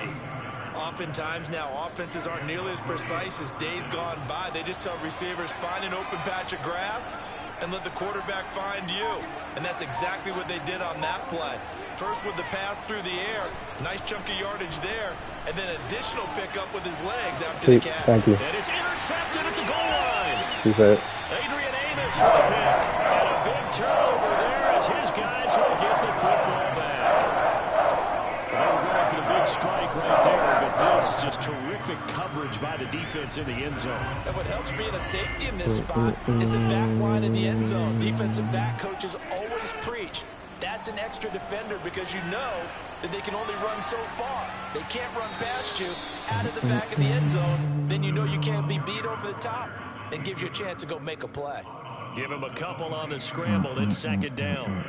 Oftentimes now, offenses aren't nearly as precise as days gone by. They just tell receivers, find an open patch of grass and let the quarterback find you. And that's exactly what they did on that play. First with the pass through the air, nice chunk of yardage there, and then additional pickup with his legs after the catch. Thank you. And it's intercepted at the goal line. He said. Adrian Amos with a pick. And a big turnover there as his guys will get the football back. They were going for the big strike right there, but this just terrific coverage by the defense in the end zone. And what helps being a safety in this spot is the back line in the end zone. Defensive back coaches always preach. That's an extra defender because you know that they can only run so far. They can't run past you out of the back of the end zone. Then you know you can't be beat over the top. And gives you a chance to go make a play. Give him a couple on the scramble. It's second down.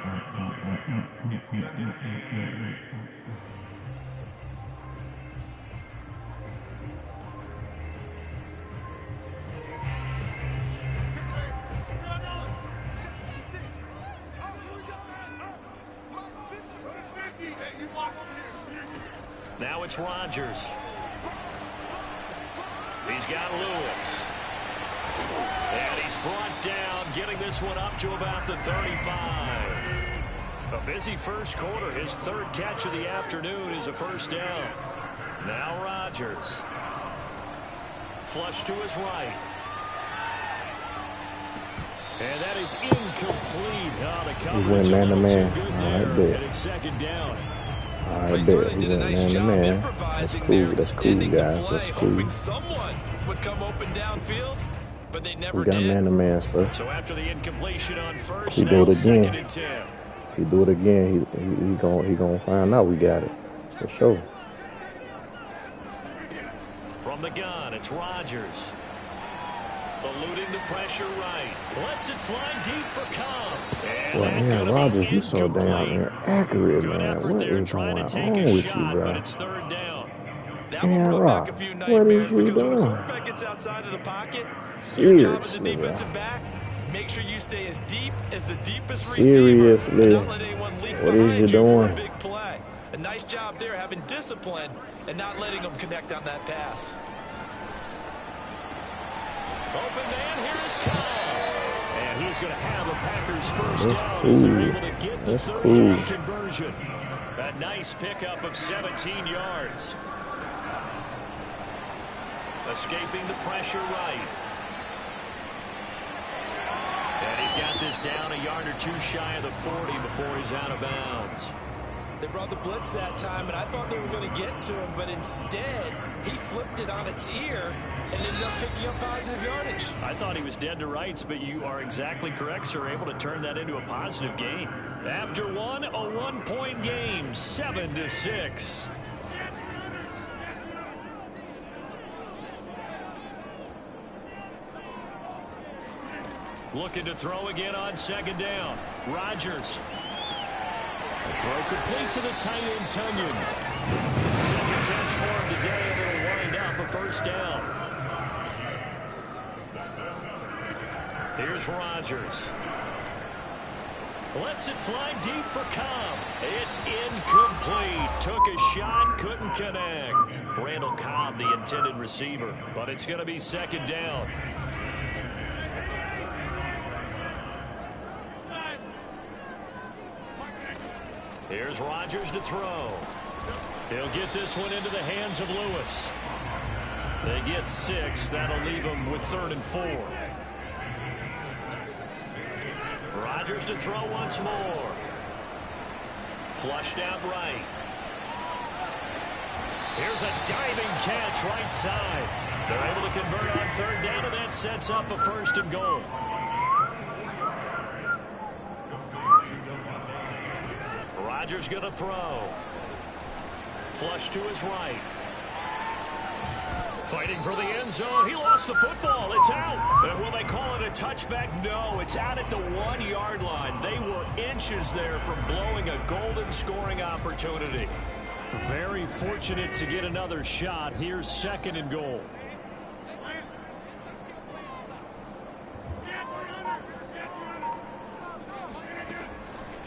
Now it's Rodgers. He's got Lewis. And he's brought down, getting this one up to about the 35. A busy first quarter. His third catch of the afternoon is a first down. Now Rodgers. Flush to his right. And that is incomplete. Oh, the coverage a little too good there. And it's second down. I bet he went man-to-man. That's cool. That's cool, guys. That's cool. Hoping someone would come open downfield, but they never did. We got man-to-man stuff. So after the incompletion on first, he do it again. 2nd and 10. He do it again. He gonna find out we got it for sure. From the gun, it's Rodgers. Eluding the pressure right. Lets it fly deep for Cobb. Well, man, Rodgers, you so damn accurate, man. What is going on with you, bro? But it's third down. That one brought back a few nightmares because when the quarterback gets outside of the pocket, your job as a defensive back, make sure you stay as deep as the deepest receiver and not let anyone leap behind you for a big play. A nice job there having discipline and not letting them connect on that pass. Open man, here is Cobb. And he's going to have a Packers first down as they're able to get the third down conversion. A nice pickup of 17 yards. Escaping the pressure right. And he's got this down a yard or two shy of the 40 before he's out of bounds. They brought the blitz that time, and I thought they were going to get to him, but instead, he flipped it on its ear and ended up picking up positive yardage. I thought he was dead to rights, but you are exactly correct, sir. Able to turn that into a positive gain. After one, a 1-point game, 7-6. Looking to throw again on second down. Rodgers. Throw complete to the tight end, Tunyon. Second catch for him today, and it'll wind up a first down. Here's Rodgers. Lets it fly deep for Cobb. It's incomplete. Took a shot, couldn't connect. Randall Cobb, the intended receiver, but it's going to be second down. Here's Rodgers to throw. He'll get this one into the hands of Lewis. They get 6. That'll leave them with 3rd and 4. Rodgers to throw once more. Flushed out right. Here's a diving catch right side. They're able to convert on third down, and that sets up a first and goal. Rodgers going to throw. Flush to his right. Fighting for the end zone. He lost the football. It's out. And will they call it a touchback? No, it's out at the 1-yard line. They were inches there from blowing a golden scoring opportunity. Very fortunate to get another shot. Here's 2nd and goal.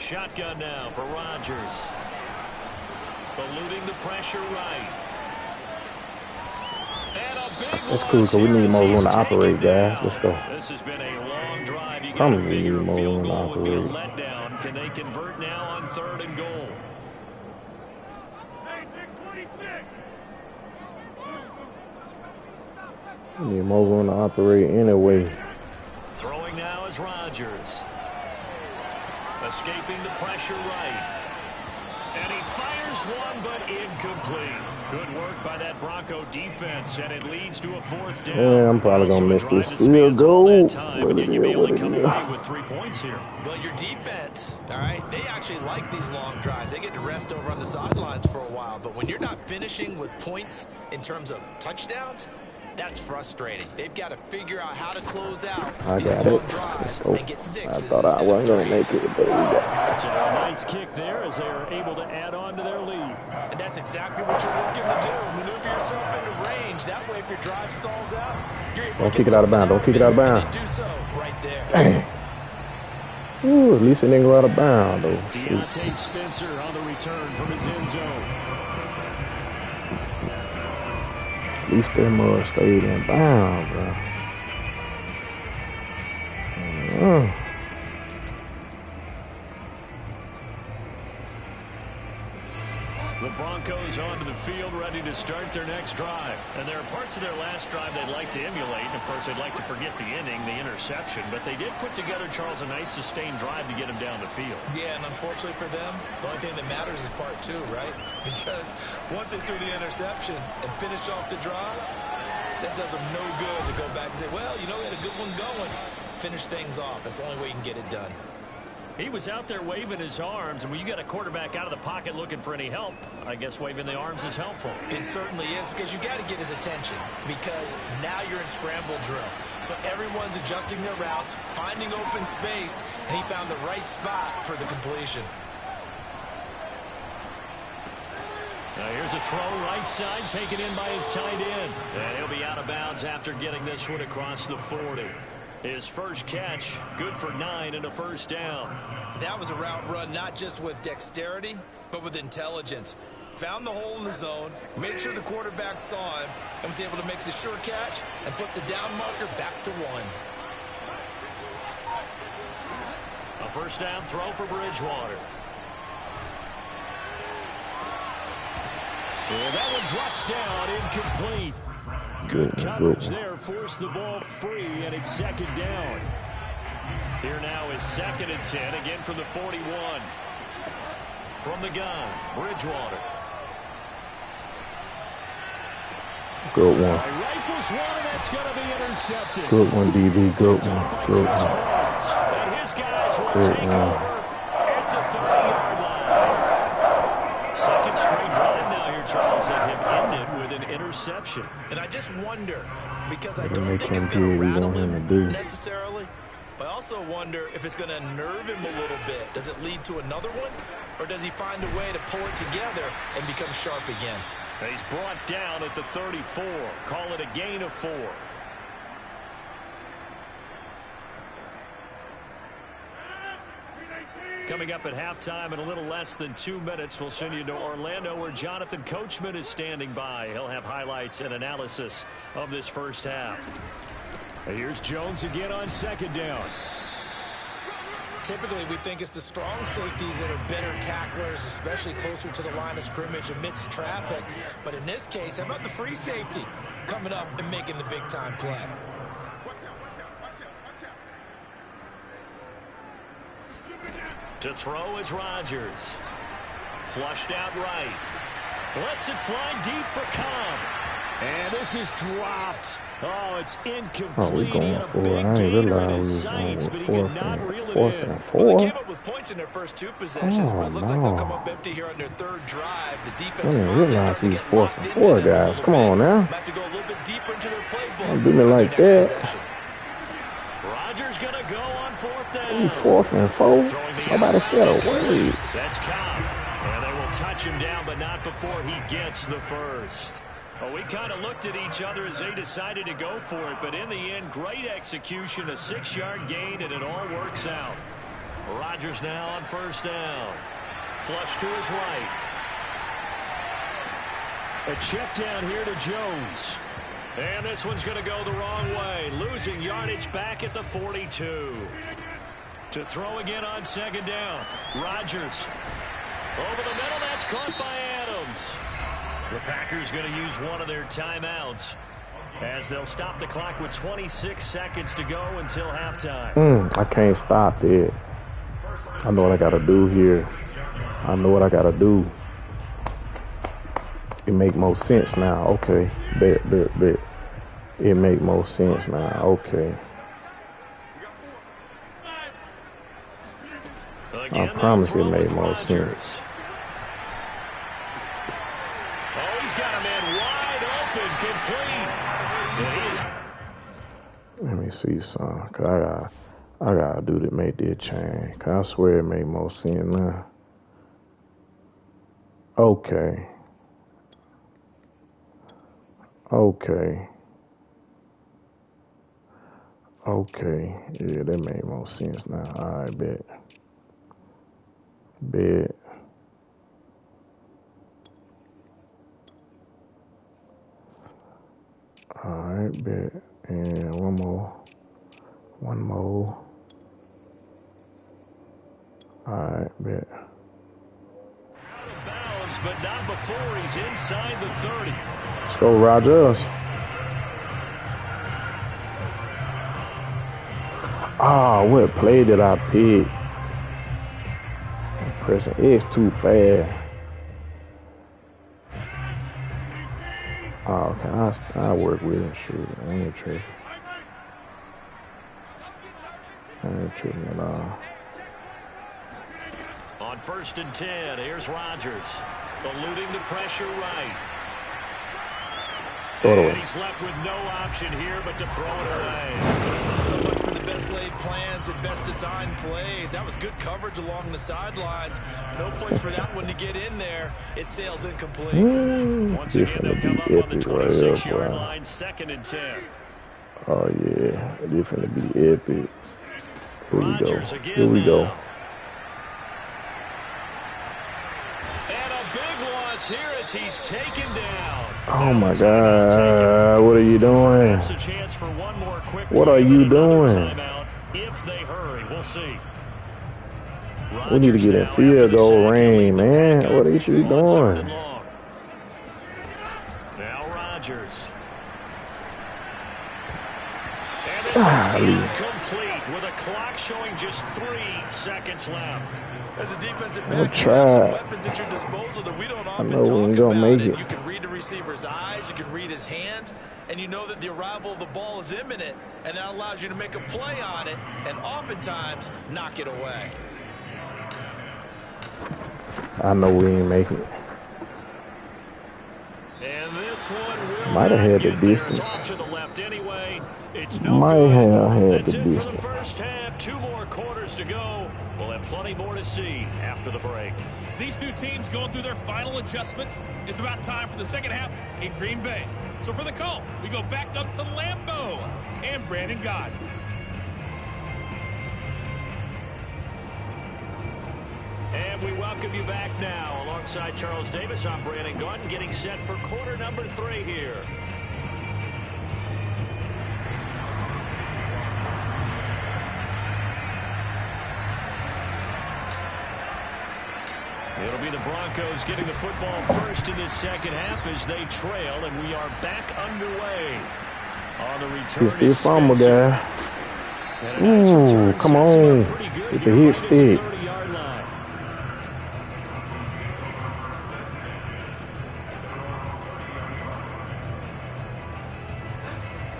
Shotgun now for Rodgers. Eluding the pressure right. And a big That's cool because we need more room to operate, guys. Let's go. This has been a long drive. You got to figure a field goal would be a letdown. Can they convert now on 3rd and goal? We need more room to operate anyway. Throwing now is Rodgers. Escaping the pressure right. And he fires one, but incomplete. Good work by that Bronco defense, and it leads to a 4th down. Yeah, I'm probably going to miss this field goal. But yet you'll be able to come away with 3 points here. Well, your defense, all right, they actually like these long drives. They get to rest over on the sidelines for a while. But when you're not finishing with points in terms of touchdowns, that's frustrating. They've got to figure out how to close out I got it. So and get 6. I thought I wasn't going to make it, but we got it. So a nice kick there as they're able to add on to their lead. And that's exactly what you're looking to do. Maneuver yourself into range. That way, if your drive stalls out, you're able Don't to kick it out of bounds. Don't kick it out of bounds. do so right there. Dang. Ooh, at least it didn't go out of bounds, though. Deontay Spencer on the return from his end zone. At least that mud stayed in bounds, bro. The Broncos onto the field ready to start their next drive. And there are parts of their last drive they'd like to emulate. And, of course, they'd like to forget the inning, the interception. But they did put together, Charles, a nice sustained drive to get him down the field. Yeah, and unfortunately for them, the only thing that matters is part 2, right? Because once they threw the interception and finished off the drive, that does them no good to go back and say, well, you know, we had a good one going. Finish things off. That's the only way you can get it done. He was out there waving his arms, and when you get a quarterback out of the pocket looking for any help, I guess waving the arms is helpful. It certainly is, because you got to get his attention, because now you're in scramble drill. So everyone's adjusting their routes, finding open space, and he found the right spot for the completion. Now here's a throw right side taken in by his tight end. And he'll be out of bounds after getting this one across the 40. His first catch, good for 9 and a 1st down. That was a route run not just with dexterity, but with intelligence. Found the hole in the zone, made sure the quarterback saw him, and was able to make the sure catch and flip the down marker back to 1. A 1st down throw for Bridgewater. And that one drops down, incomplete. Good coverage there, forced the ball free, and it's 2nd down. Here now is 2nd and 10, again from the 41. From the gun, Bridgewater. Good one. Rifles one, and that's going to be intercepted. Good one, DB. Good one. Good one. And his guys will take over at the 30-yard line. 2nd straight drive now here, Charles, that have ended with an interception. And I just wonder, because I don't think it's going to rattle him necessarily, but I also wonder if it's going to nerve him a little bit. Does it lead to another one, or does he find a way to pull it together and become sharp again? He's brought down at the 34. Call it a gain of 4. Coming up at halftime in a little less than 2 minutes, we'll send you to Orlando where Jonathan Coachman is standing by. He'll have highlights and analysis of this first half. Here's Jones again on 2nd down. Typically, we think it's the strong safeties that are better tacklers, especially closer to the line of scrimmage amidst traffic. But in this case, how about the free safety coming up and making the big-time play? To throw is Rodgers. Flushed out right. Lets it fly deep for Cobb. And this is dropped. Oh, it's incomplete. He had a big gainer in his sights, but he could not reel it in. Well, they came up with points in their first 2 possessions, but it looks like they'll come up empty here on their 3rd drive. The defense realize he's 4th and 4, guys. Come on now. Have to go a little bit deeper into their playbook. Don't do me like that. Rodgers going to go on 4th down. 4th and 4. Nobody said a word. That's Cobb. And they will touch him down, but not before he gets the first. Well, we kind of looked at each other as they decided to go for it, but in the end, great execution, a 6-yard gain, and it all works out. Rodgers now on first down. Flush to his right. A check down here to Jones. And this one's going to go the wrong way. Losing yardage back at the 42. To throw again on second down. Rodgers. Over the middle, that's caught by Adams. The Packers going to use one of their timeouts as they'll stop the clock with 26 seconds to go until halftime. I can't stop it. I know what I got to do here. I know what I got to do. It make more sense now. Okay. Bet. It make more sense now. Okay. I promise it made more sense. Oh, he's got a man wide open, complete. Let me see some. Cause I gotta do to make this change. Cause I swear it made more sense now. Okay. Yeah, that made more sense now. All right, bet. All right, bet. And one more. All right, bet. Out of bounds, but not before he's inside the 30. Let's go, Rodgers. What play did I pick? I'm pressing X too fast. Okay, I work with him. Shoot, I ain't tripping at all. On 1st and 10, here's Rodgers. Eluding the pressure right. And he's left with no option here but to throw it away. So much for the best laid plans and best designed plays. That was good coverage along the sidelines. No place for that one to get in there. It sails incomplete. Once again, they'll come up on the 26-yard line, 2nd and 10. Oh, yeah. It's going to be epic. Here we go. And a big loss here as he's taken down. Oh, my God. What are you doing? What are you doing? If they hurry, we'll see. We need to get in field goal range, man. What is you doing? Now Rodgers. And this is incomplete with a clock showing just 3 seconds left. As a defensive back, you have some weapons at your disposal that we don't often talk about. You can read the receiver's eyes, you can read his hands, and you know that the arrival of the ball is imminent, and that allows you to make a play on it, and oftentimes knock it away. I know we ain't making it. And this one might have had the distance. To the left anyway. It's might have had the distance. distance. For the first half, 2 more quarters to go. We'll have plenty more to see after the break. These two teams going through their final adjustments. It's about time for the second half in Green Bay. So for the call, we go back up to Lambeau and Brandon God. And we welcome you back now. Alongside Charles Davis, I'm Brandon Gordon, getting set for quarter number 3 here. It'll be the Broncos getting the football first in this second half as they trail, and we are back underway. On the return it's the fumble guy. Ooh, come on. Get the hit stick.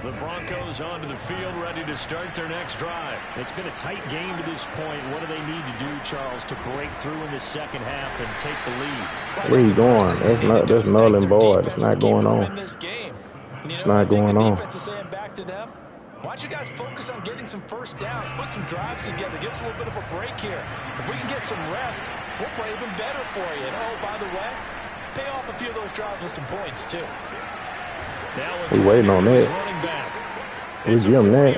The Broncos onto the field, ready to start their next drive. It's been a tight game to this point. What do they need to do, Charles, to break through in the second half and take the lead? Where you going? That's null and void. It's not going on. It's not going on. Why don't you guys focus on getting some first downs, put some drives together, give us a little bit of a break here. If we can get some rest, we'll play even better for you. And oh, by the way, pay off a few of those drives with some points too. We waiting on that. We give him that.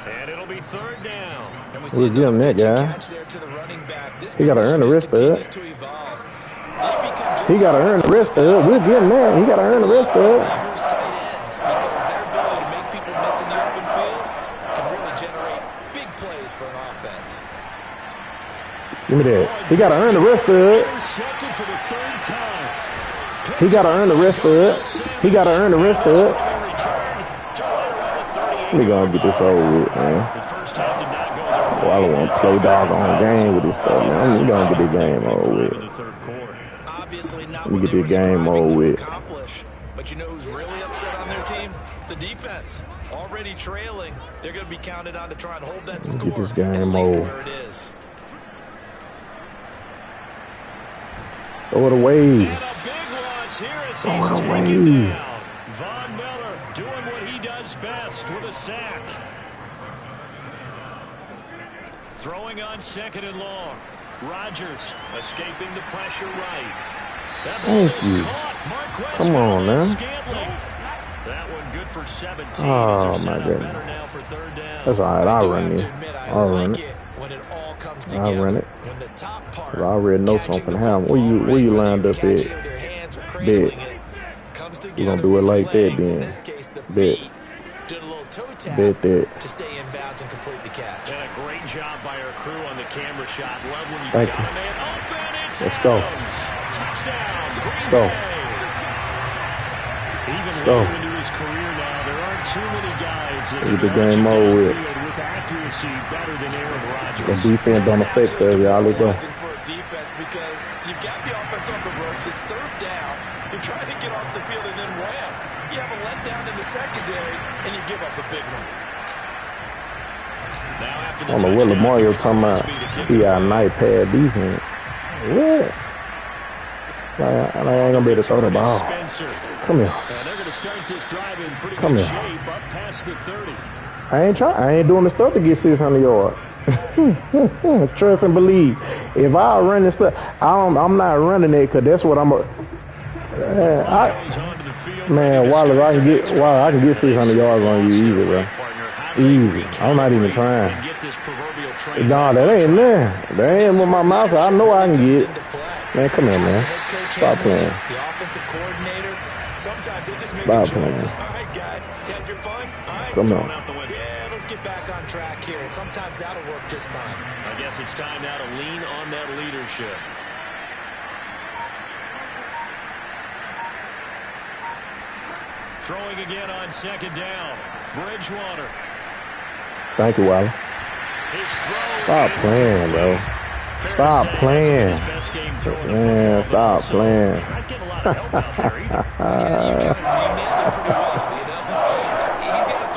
And it'll be third down. We give him that, guy. He got to earn the rest of it. He got to earn the rest of it. We'll give him that. He got to earn the rest of it. Because their ability to make people miss in the open field can really generate big plays for an offense. Give me that. He got to earn the rest of it. He got to earn the rest of it. He got to earn the rest of it. We gonna get this over with, man. Well, I don't want to play dog on the game with this stuff, man. We gonna get this game over with. We get this game over with. But you know who's really upset on their team? The defense. Already trailing. They're going to be counted on to try and hold that score. Get this game over. Where it is. Throw it away. Throw it away. Von Miller doing what he does best with a sack. Throwing on second and long. Rodgers escaping the pressure right. That ball is caught. Marquez Come on, man. That one good for 17. Oh, my goodness. That's all right. I'll run it. I'll run it. I'll run it. I already know something happen. Where you lined up at? Bet. We're going to do it like that then. Bet. Bet that. To stay in bounds and complete the catch. And a great job by our crew on the camera shot. Love when you Thank got you. a man open. Let's go. Touchdown. Let's go. Even go. later into his career now, there aren't too many guys that Get the can game launch over it with. downfield with accuracy better than Aaron Rodgers. The defense don't affect us, y'all. Let's go. For a defense because you've got the offense on the ropes. It's third down. You're trying to get off the field and then wham. You have a letdown in the secondary and you give up a big one. Now after I don't know what Lamar talking about. He got a nice pad defense. What? I ain't gonna be able to throw the ball. Come here. They're going to start this drive in pretty Come good here. shape up past the 30. I ain't doing the stuff to get 600 yards. Trust and believe. If I run this stuff, I'm not running it because that's what I'm. Man, Wallace, I can get 600 yards on you easy, bro. Easy. I'm not even trying. Nah, that ain't there. That ain't with my mouth. I know I can get. Man, come here, man. Stop playing. The offensive coordinator. Sometimes they just make Stop a playing. All right, guys. Had your fun? All right. Come on. Yeah, let's get back on track here. And sometimes that'll work just fine. I guess it's time now to lean on that leadership. Throwing again on second down. Bridgewater. Thank you, Wallace. Stop playing, bro. Stop playing. Man, stop playing.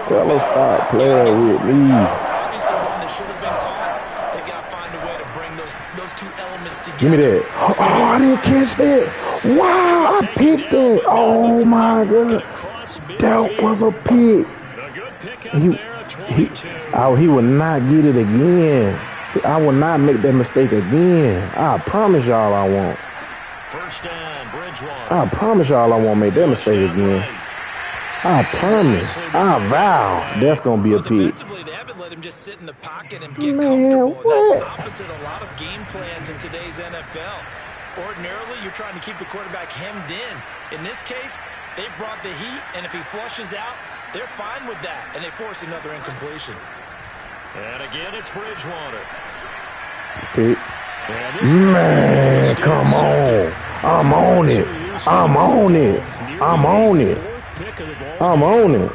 Tell him stop playing with me. Obviously one that should have been caught. They got to find a way to bring those two elements together. Give me that. Oh, I didn't catch that. Wow, I picked it. Oh, my God. That was a pick. He will not get it again. I will not make that mistake again. I promise y'all I won't. First down, Bridgewater. I promise y'all I won't make that mistake again. I promise. I vow that's going to be a pick. Defensively, they haven't let him just sit in the pocket and get comfortable. That's opposite a lot of game plans in today's NFL. Ordinarily, you're trying to keep the quarterback hemmed in. In this case, they brought the heat, and if he flushes out, they're fine with that, and they force another incompletion. And again, it's Bridgewater. Pick. Man, come on. I'm on it. I'm on it. I'm on it. I'm on it.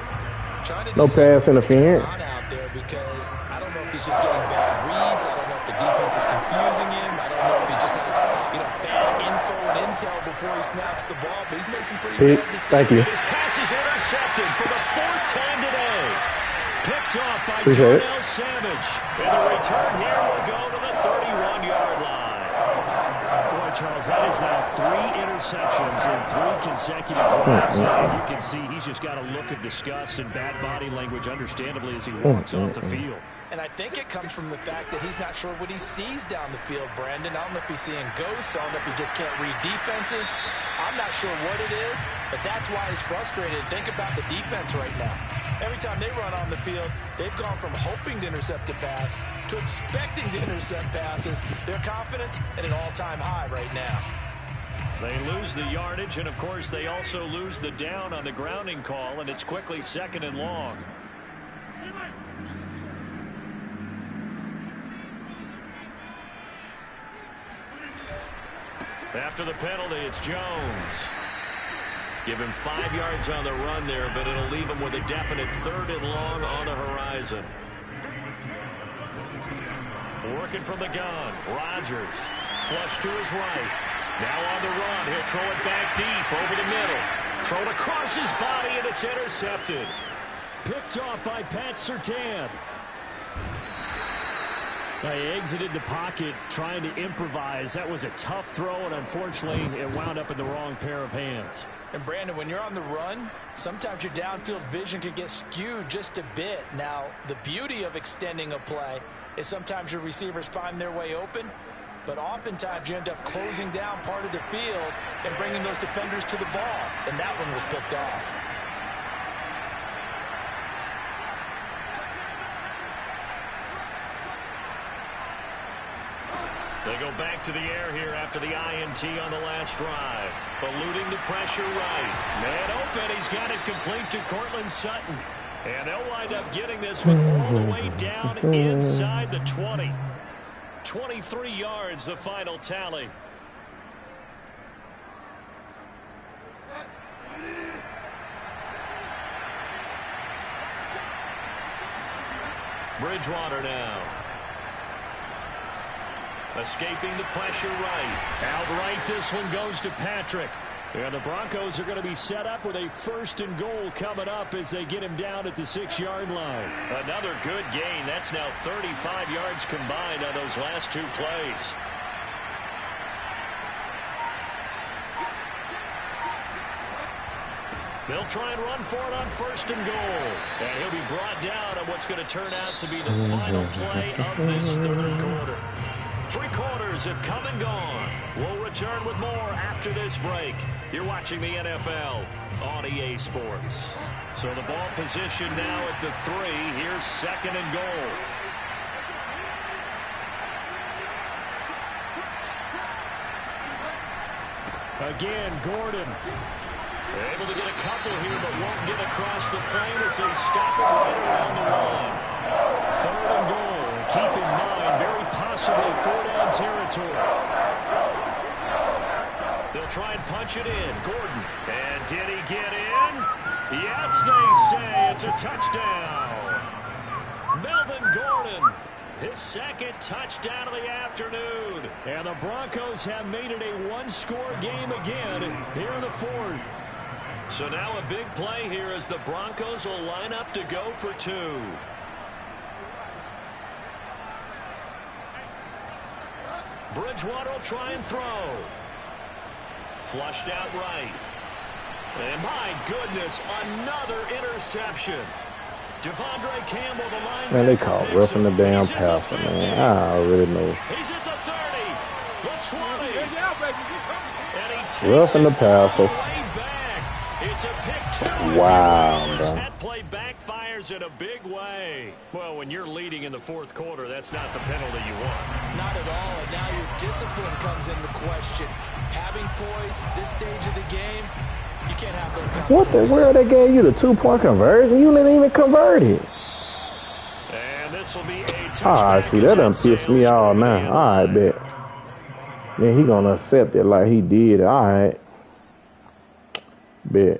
No pass interference. Out there because I don't know if he's just getting bad reads. I don't know if the defense is confusing him. I don't know if he just has, bad info and intel before he snaps the ball. But he's made some pretty bad decisions. Thank you. His pass is intercepted for the fourth time today. Picked off by Appreciate Darnell Savage. And the return here will go to the 31-yard line. Boy, Charles, that is now 3 interceptions in 3 consecutive drives. And you can see he's just got a look of disgust and bad body language, understandably, as he walks off the field. And I think it comes from the fact that he's not sure what he sees down the field, Brandon. I don't know if he's seeing ghosts. I don't know if he just can't read defenses. I'm not sure what it is, but that's why he's frustrated. Think about the defense right now. Every time they run on the field, they've gone from hoping to intercept a pass to expecting to intercept passes. Their confidence at an all-time high right now. They lose the yardage, and, of course, they also lose the down on the grounding call, and it's quickly 2nd and long. After the penalty, it's Jones. Give him 5 yards on the run there, but it'll leave him with a definite 3rd and long on the horizon. Working from the gun. Rodgers. Flush to his right. Now on the run. He'll throw it back deep over the middle. Throw it across his body, and it's intercepted. Picked off by Pat Surtain. He exited the pocket trying to improvise. That was a tough throw, and unfortunately, it wound up in the wrong pair of hands. And, Brandon, when you're on the run, sometimes your downfield vision can get skewed just a bit. Now, the beauty of extending a play is sometimes your receivers find their way open, but oftentimes you end up closing down part of the field and bringing those defenders to the ball, and that one was picked off. They go back to the air here after the INT on the last drive. Eluding the pressure right. Man open. He's got it complete to Cortland Sutton. And they'll wind up getting this one all the way down inside the 20. 23 yards, the final tally. Bridgewater now. Escaping the pressure right. Outright, this one goes to Patrick. And the Broncos are going to be set up with a 1st and goal coming up as they get him down at the 6-yard line. Another good gain. That's now 35 yards combined on those last 2 plays. They'll try and run for it on 1st and goal. And he'll be brought down on what's going to turn out to be the final play of this 3rd quarter. 3 quarters have come and gone. We'll return with more after this break. You're watching the NFL on EA Sports. So the ball position now at the 3. Here's 2nd and goal. Again, Gordon. Able to get a couple here, but won't get across the plane as they stop it right around the line. 3rd and goal. Keep in mind, very possibly 4-down territory. They'll try and punch it in. Gordon. And did he get in? Yes, they say it's a touchdown. Melvin Gordon, his 2nd touchdown of the afternoon. And the Broncos have made it a 1-score game again here in the 4th. So now a big play here as the Broncos will line up to go for 2. Bridgewater will try and throw. Flushed out right. And my goodness, another interception. Devondre Campbell, the line. Man, they call roughing the damn passer, man. I already know. He's at the 30, the 20. Roughing the passer. It's a pick 2. Wow, bro. That play backfires in a big way. Well, when you're leading in the 4th quarter, that's not the penalty you want. Not at all, and now your discipline comes into question. Having poise at this stage of the game, you can't have those kind of poise. Where they gave you the 2-point conversion? You didn't even convert it. And this will be a touchback. All right, see, that done pissed me off now. All right, bet. Then he gonna accept it like he did. All right. Bet.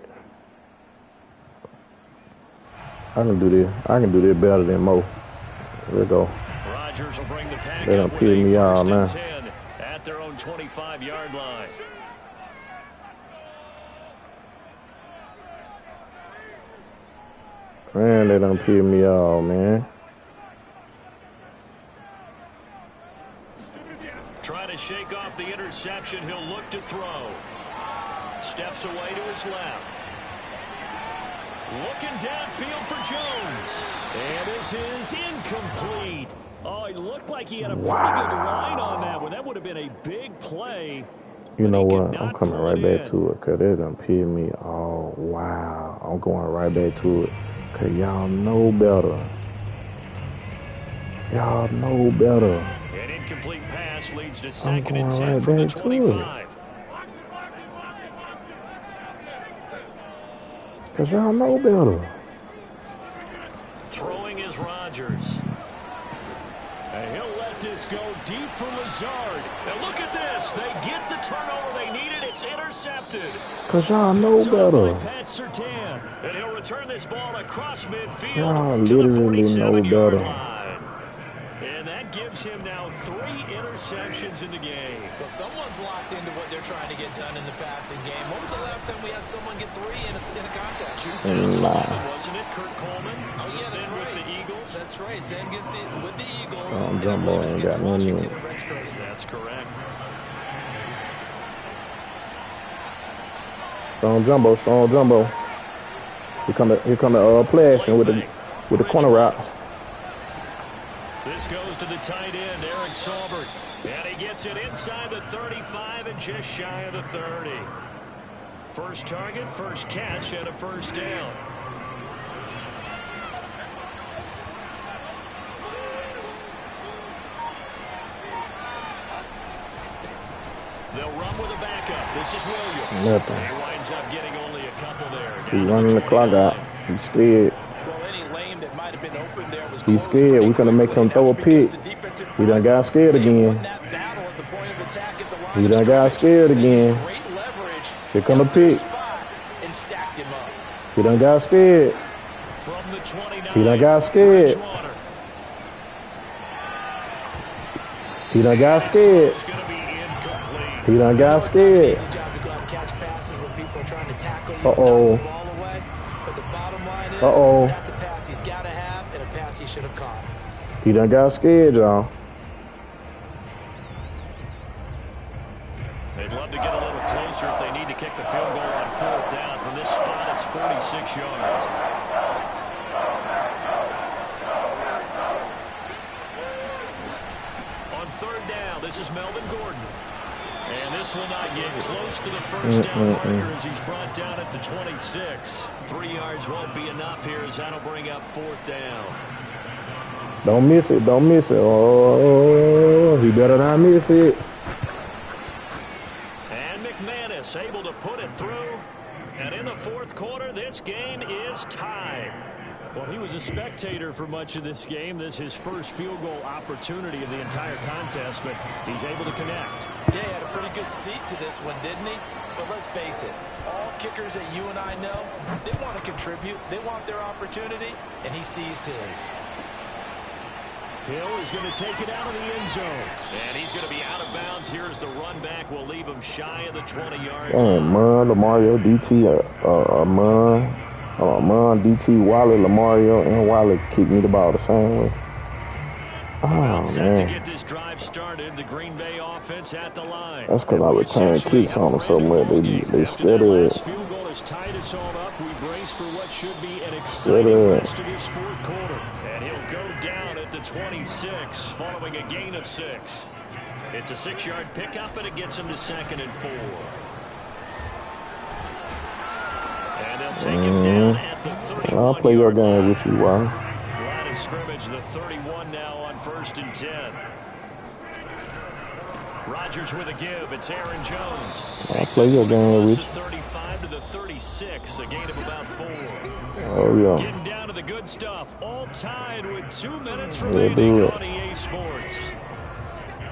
I can do this. I can do this better than Mo. Let's go. Rodgers will bring the pack They done up with pissed a me off 1st now. and 10 at their own 25-yard line. Man, they done pissed me off, man. Trying to shake off the interception. He'll look to throw. Steps away to his left. Looking downfield for Jones. And this is incomplete. Oh, it looked like he had a pretty good line on that one. That would have been a big play. You know what? I'm coming right back to it because they're going to pin me. Oh, wow. I'm going right back to it because y'all know better. Y'all know better. An incomplete pass leads to second and 10 from the 25. Because y'all know better. Throwing is Rodgers. And he'll let this go deep for Lazard. And look at this. They get the turnover they needed. It's intercepted. Because y'all know better. And he'll return this ball across midfield. Y'all literally know better. And that gives him now 3 interceptions in the game. Well, someone's locked into what they're trying to get done in the passing game. When was the last time we had someone get 3 in a contest? 2011, wasn't it? Kurt Coleman. Oh, yeah, that's right. With the Eagles. That's right. Stan gets it with the Eagles. Jumbo ain't got Washington and Rex Grossman. That's correct. Strong Jumbo. Here come the play action with the corner route. This goes to the tight end, Eric Saubert. And he gets it inside the 35 and just shy of the 30. First target, first catch, and a first down. They'll run with a backup. This is Williams. Nothing. He winds up getting only a couple there. He's running the clock out. He's scared. He's scared. We're going to make him throw a pick. He done got scared again. He done got scared again. Here come the pick. He done got scared. He done got scared. He done got scared. He done got scared. Uh-oh. Uh-oh. That's a pass he's got to have and a pass he should have caught. He done got scared, y'all. They'd love to get a little closer if they need to kick the field goal on 4th down. From this spot, it's 46 yards. On 3rd down, this is Melvin Gordon. And this will not get close to the first down marker as he's brought down at the 26. 3 yards won't be enough here as that'll bring up 4th down. Don't miss it. Don't miss it. Oh, he better not miss it. And McManus able to put it through. And in the 4th quarter, this game is tied. Well, he was a spectator for much of this game. This is his first field goal opportunity of the entire contest, but he's able to connect. Yeah, he had a pretty good seat to this one, didn't he? But let's face it, all kickers that you and I know, they want to contribute. They want their opportunity, and he seized his. Hill is going to take it out of the end zone. And he's going to be out of bounds here as the run back will leave him shy of the 20-yard line. Man, Lamario, DT, Man, DT, Wally, Lamario, and Wally kicked me the ball the same way. Oh, set to man. get this drive started, the Green Bay offense at the line. That's because I return kicks on them so much. They scared of it. Field goal has tied us all up. We brace for what should be an exciting rest of this 4th quarter. And he'll go down at the 26 following a gain of 6. It's a 6-yard pickup, and it gets him to 2nd and 4. And they'll take him down at the 31. I'll play your game with you, Wally. Line of scrimmage, the 31 now on 1st and 10. Rodgers with a give. It's Aaron Jones. I'll play your game with you. 35 to the 36, a gain of about 4. Oh, yeah. Getting down to the good stuff. All tied with 2 minutes remaining on EA Sports.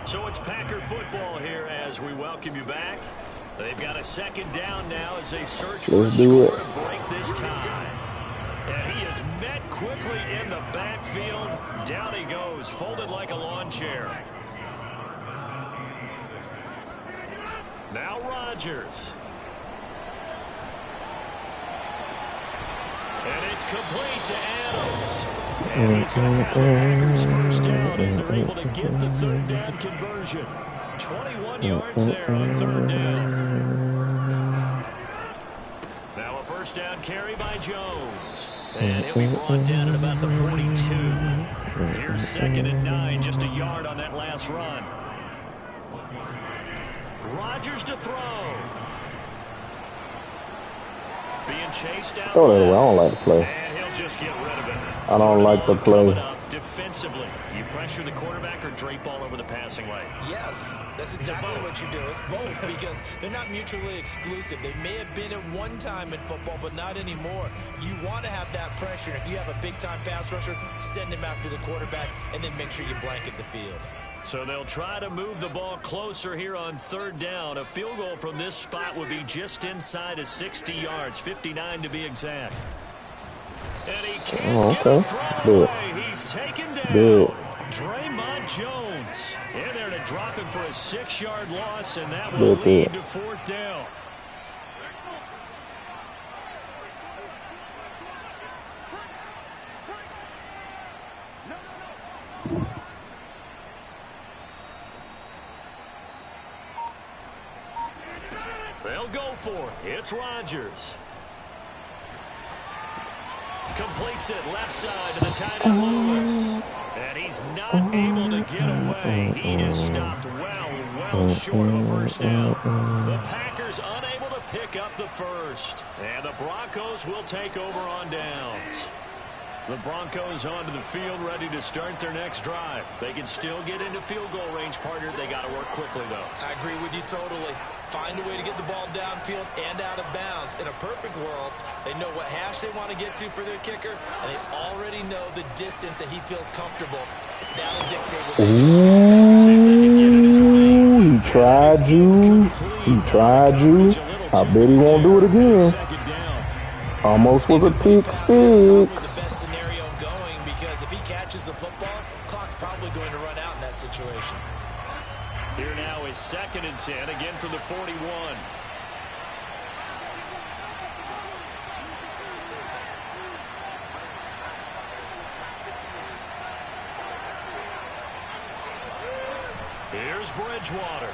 So it's Packer football here as we welcome you back. They've got a 2nd down now as they search for a score to break this tie. And he is met quickly in the backfield. Down he goes, folded like a lawn chair. Now Rodgers. And it's complete to Adams. And he's going to have the Packers first down as they're able to get the 3rd down conversion. 21 yards there on 3rd down. Now a first down carry by Jones. And he'll be brought down at about the 42. Here's 2nd and 9, just a yard on that last run. Rodgers to throw. Being chased out. Throw that away. I don't like the play. And he'll just get rid of it. I don't like the play. Defensively, you pressure the quarterback or drape all over the passing lane? Yes, that's exactly what you do. It's both because they're not mutually exclusive. They may have been at one time in football, but not anymore. You want to have that pressure. If you have a big-time pass rusher, send him after the quarterback, and then make sure you blanket the field. So they'll try to move the ball closer here on 3rd down. A field goal from this spot would be just inside of 60 yards, 59 to be exact. And he can't get a throw away. He's taken down. Draymond Jones in there to drop him for a 6-yard loss, and that will lead to 4th down. They'll go for it. It's Rodgers. Completes it left side to the tight end Lewis. And he's not able to get away. He is stopped well short of a first down. The Packers unable to pick up the first. And the Broncos will take over on downs. The Broncos onto the field ready to start their next drive. They can still get into field goal range, partner. They got to work quickly, though. I agree with you totally. Find a way to get the ball downfield and out of bounds. In a perfect world, they know what hash they want to get to for their kicker, and they already know the distance that he feels comfortable. That'll dictate what they do. He tried you. He tried you. I bet he won't do it again. Almost was a pick six. The football clock's probably going to run out in that situation. Here now is 2nd and 10, again from the 41. Here's Bridgewater.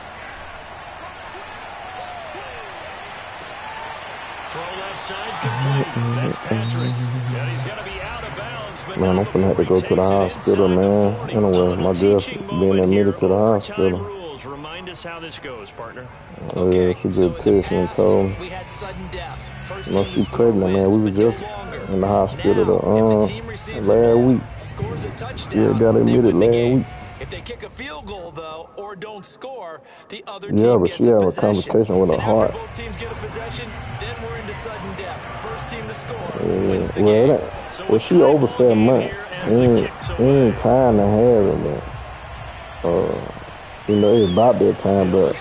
Throw left side complete. That's Patrick. And he's going to be out of bounds. Man, I'm gonna have to go to the hospital, man. Anyway, my girl's being admitted to the hospital. Remind us how this goes, partner. Yeah, she just texted me and told me. We had sudden death. No, she's pregnant, man. We were just in the hospital last week. Yeah, got admitted last week. If they kick a field goal, though, or don't score, the other team gets but she had a conversation with her heart. Both teams get a possession, then we're into sudden death. First team to score wins the game. Well, she over 7 months. Ain't time to have it, man. You know, it's about that time, but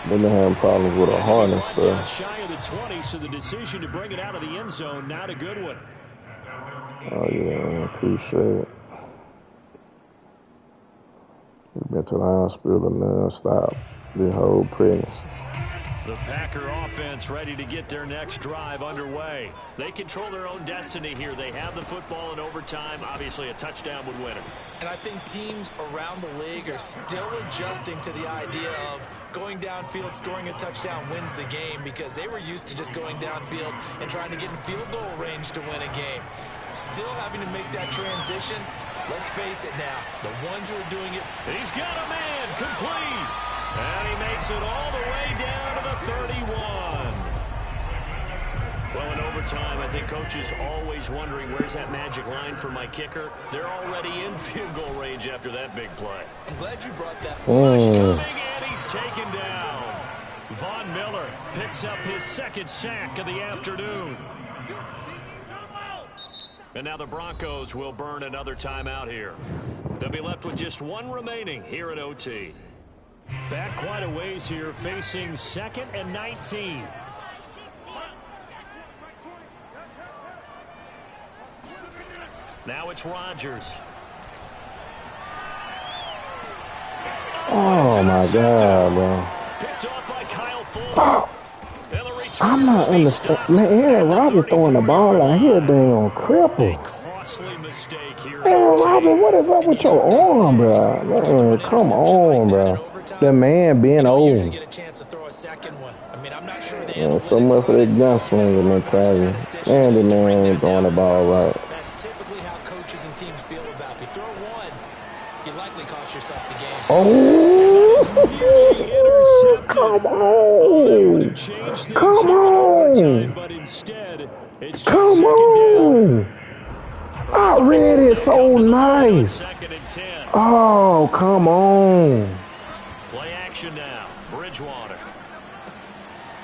they've been having problems with her heart and stuff. Shy of the 20, so the decision to bring it out of the end zone, not a good one. Oh, yeah, I appreciate it. We've been to the hospital non-stop the whole pregnancy. The Packer offense ready to get their next drive underway. They control their own destiny here. They have the football in overtime. Obviously, a touchdown would win it. And I think teams around the league are still adjusting to the idea of going downfield, scoring a touchdown wins the game, because they were used to just going downfield and trying to get in field goal range to win a game. Still having to make that transition. Let's face it now, the ones who are doing it. He's got a man complete. And he makes it all the way down to the 31. Well, in overtime, I think coach is always wondering, where's that magic line for my kicker? They're already in field goal range after that big play. I'm glad you brought that. Push coming, and he's taken down. Von Miller picks up his 2nd sack of the afternoon. And now the Broncos will burn another timeout here. They'll be left with just one remaining here at OT. Back quite a ways here, facing 2nd and 19. Now it's Rodgers. Oh, my God, bro. Picked off by Kyle Fuller. I'm not understanding. Man, Aaron Rodgers throwing the ball like he a damn cripple. Man, Rodgers, what is up with your arm, bro? Man, come on, bro. The man being old. Get a chance to throw a second one. I mean, I'm not sure Yeah, so much for that gunslinger mentality. And the man ain't throwing the ball right. That's typically how coaches and teams feel about it. If you throw one, you likely cost yourself the game. Oh, come on. Come on. But instead, it's just Come on. I read it so nice. Oh, come on. Play action now. Bridgewater.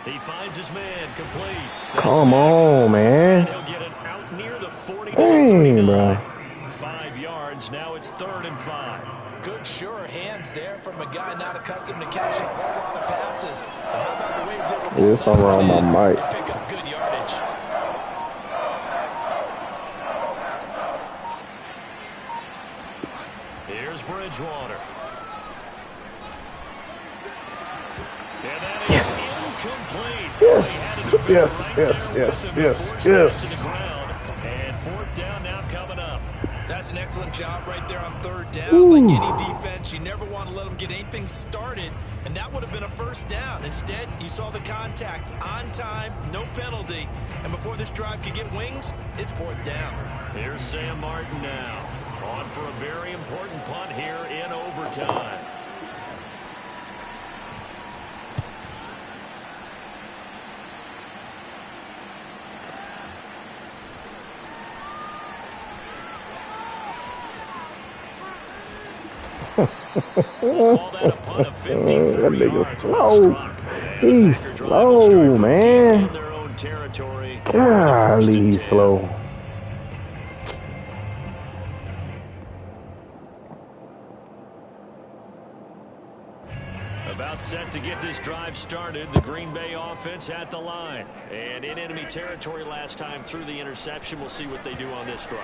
He finds his man complete. Come on, man. He'll get it out near the 40. Dang, bro. 5 yards. Now it's 3rd and 5. Good, sure hands there from a guy not accustomed to catching a whole lot of passes. But how about the way he's able to There's something wrong with my mic. pick up good yardage? Here's Bridgewater. And that is incomplete. Yes. And 4th down now coming up. That's an excellent job right there on 3rd down. Like any defense, you never want to let them get anything started, and that would have been a 1st down. Instead, you saw the contact on time, no penalty, and before this drive could get wings, it's 4th down. Here's Sam Martin now, on for a very important punt here in overtime. We'll that a punt of 54 That nigga yards. slow. He's slow, man. Golly, he's slow. About set to get this drive started. The Green Bay offense at the line. And in enemy territory last time through the interception. We'll see what they do on this drive.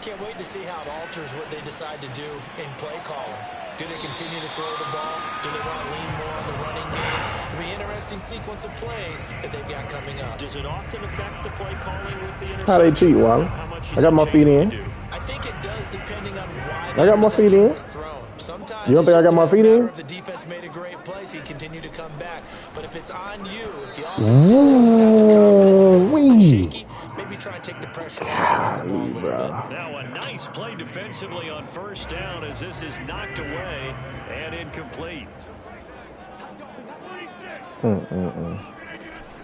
Can't wait to see how it alters what they decide to do in play calling. Do they continue to throw the ball? Do they want to lean more on the running game? It'll be an interesting sequence of plays that they've got coming up. Does it often affect the play calling with the interception? How they cheat, Wally? I got my feet in. I think it does depending on why I got my feet in. was thrown. Sometimes You don't think I got my feet in? if the defense made a great play, so you continue to come back. But if it's on you, if the offense just doesn't have the confidence, if it's shaky, maybe try and take the pressure off the ball a little bit. Now a nice play defensively on 1st down as this is knocked away and incomplete.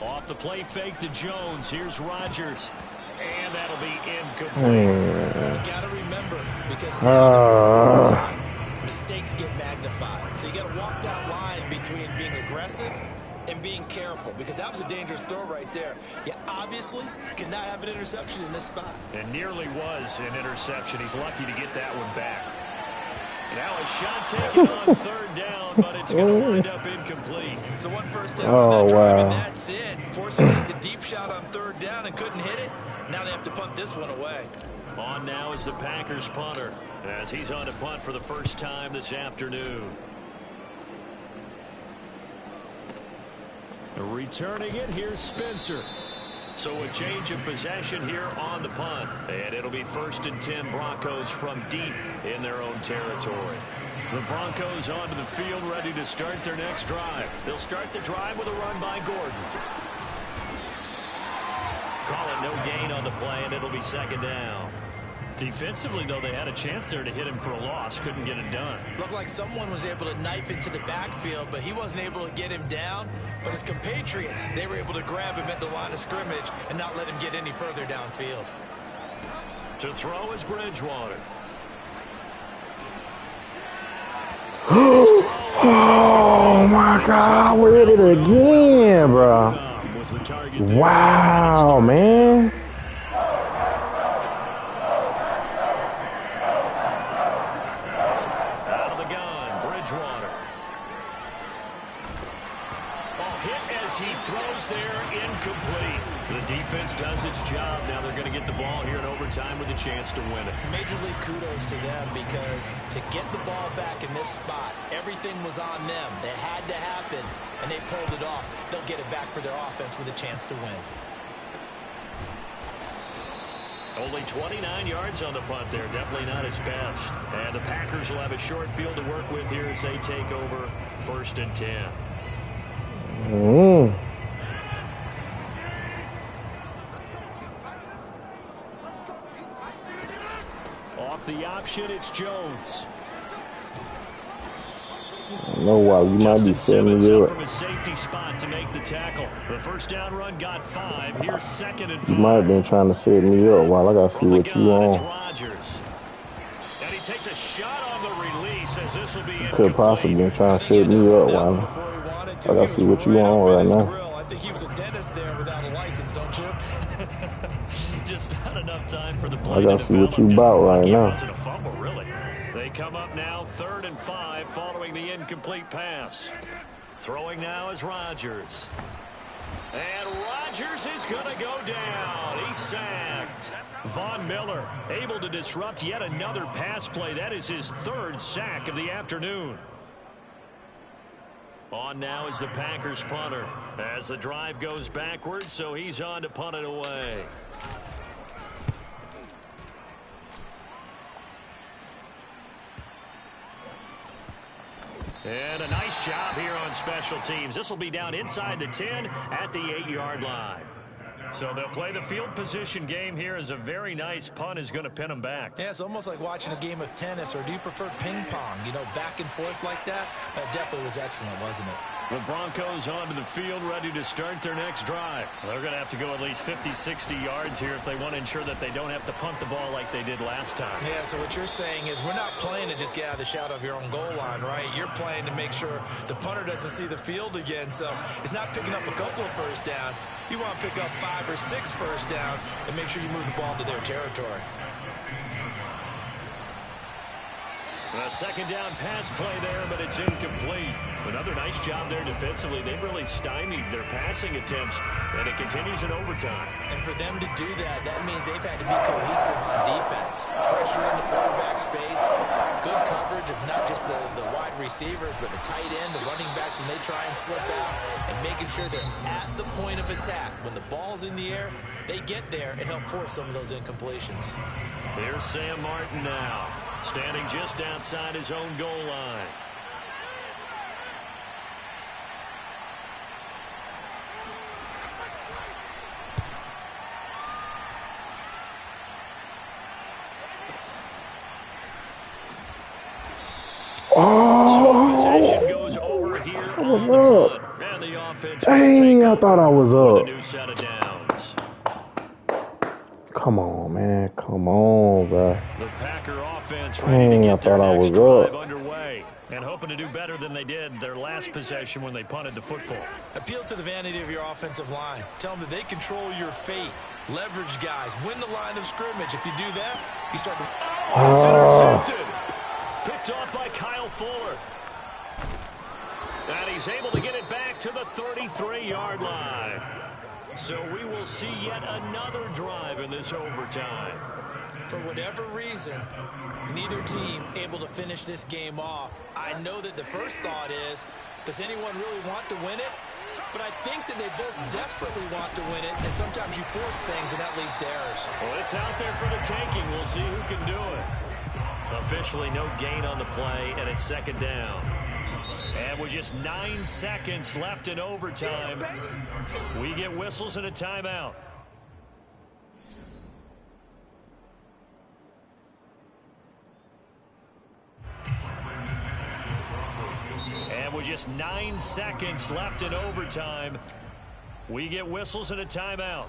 Off the play fake to Jones. Here's Rodgers. And that'll be incomplete. You got to remember, because mistakes get magnified. So you got to walk that line between being aggressive and being careful, because that was a dangerous throw right there. You obviously could not have an interception in this spot. It nearly was an interception. He's lucky to get that one back. Now a shot taken on 3rd down, but it's going to wind up incomplete. So 1 first down on that drive, and that's it. Forced to take the deep shot on 3rd down and couldn't hit it. Now they have to punt this one away. On now is the Packers punter, as he's on to punt for the first time this afternoon. Returning it, here's Spencer. So a change of possession here on the punt. And it'll be 1st and 10 Broncos from deep in their own territory. The Broncos onto the field ready to start their next drive. They'll start the drive with a run by Gordon. Call it no gain on the play, and it'll be 2nd down. Defensively, though, they had a chance there to hit him for a loss. Couldn't get it done. Looked like someone was able to knife into the backfield, but he wasn't able to get him down. But his compatriots, they were able to grab him at the line of scrimmage and not let him get any further downfield. To throw is Bridgewater. Oh, my God. We did it again, bro. Wow, man. Out of the gun, Bridgewater. Hit as he throws there, incomplete. The defense does its job. Now they're going to get the ball here in overtime with a chance to win it. Major league kudos to them, because to get the ball back in this spot, everything was on them. It had to happen, and they pulled it off. They'll get it back for their offense with a chance to win. Only 29 yards on the punt there. Definitely not his best. And the Packers will have a short field to work with here as they take over 1st and 10. the option. It's Jones. No, why you might be setting me up from his safety spot to make the tackle. The first down run got 5. Here's 2nd and 5. You might have been trying to set me up. While I gotta see what you on. It's Rodgers. And he takes a shot on the release as this will be incomplete. Could possibly been trying to set me up. While I gotta see what you on right now. I think he was a dentist there without a license, don't you? Just not enough time for the play. I gotta see what you about right now. Wasn't a fumble, really. They come up now 3rd and 5 following the incomplete pass. Throwing now is Rodgers. And Rodgers is going to go down. He's sacked. Von Miller able to disrupt yet another pass play. That is his 3rd sack of the afternoon. On now is the Packers punter as the drive goes backwards, so he's on to punt it away. And a nice job here on special teams. This will be down inside the 10 at the 8-yard line. So they'll play the field position game here as a very nice punt is going to pin them back. Yeah, it's almost like watching a game of tennis, or do you prefer ping pong? You know, back and forth like that? That definitely was excellent, wasn't it? The Broncos onto the field ready to start their next drive. They're going to have to go at least 50, 60 yards here if they want to ensure that they don't have to punt the ball like they did last time. Yeah, so what you're saying is we're not playing to just get out of the shadow of your own goal line, right? You're playing to make sure the punter doesn't see the field again. So it's not picking up a couple of first downs. You want to pick up 5 or 6 first downs and make sure you move the ball into their territory. A second down pass play there, but it's incomplete. Another nice job there defensively. They've really stymied their passing attempts, and it continues in overtime. And for them to do that, that means they've had to be cohesive on defense. Pressure in the quarterback's face, good coverage of not just the wide receivers, but the tight end, the running backs when they try and slip out, and making sure they're at the point of attack. When the ball's in the air, they get there and help force some of those incompletions. Here's Sam Martin now, standing just outside his own goal line. Oh, possession goes over here. I was up. And the offense Dang, I thought I was with a up. new set of downs. Come on, man. Come on, bro. The Packer offense ready to get their next drive underway and hoping to do better than they did their last possession when they punted the football. Appeal to the vanity of your offensive line. Tell them that they control your fate. Leverage guys. Win the line of scrimmage. If you do that, you start to... Oh, it's intercepted. Picked off by Kyle Fuller. And he's able to get it back to the 33-yard line. So we will see yet another drive in this overtime. For whatever reason, neither team able to finish this game off. I know that the first thought is, does anyone really want to win it? But I think that they both desperately want to win it, and sometimes you force things, and that leads to errors. Well, it's out there for the taking. We'll see who can do it. Officially no gain on the play, and it's second down. And with just 9 seconds left in overtime, we get whistles and a timeout. And with just 9 seconds left in overtime, we get whistles and a timeout.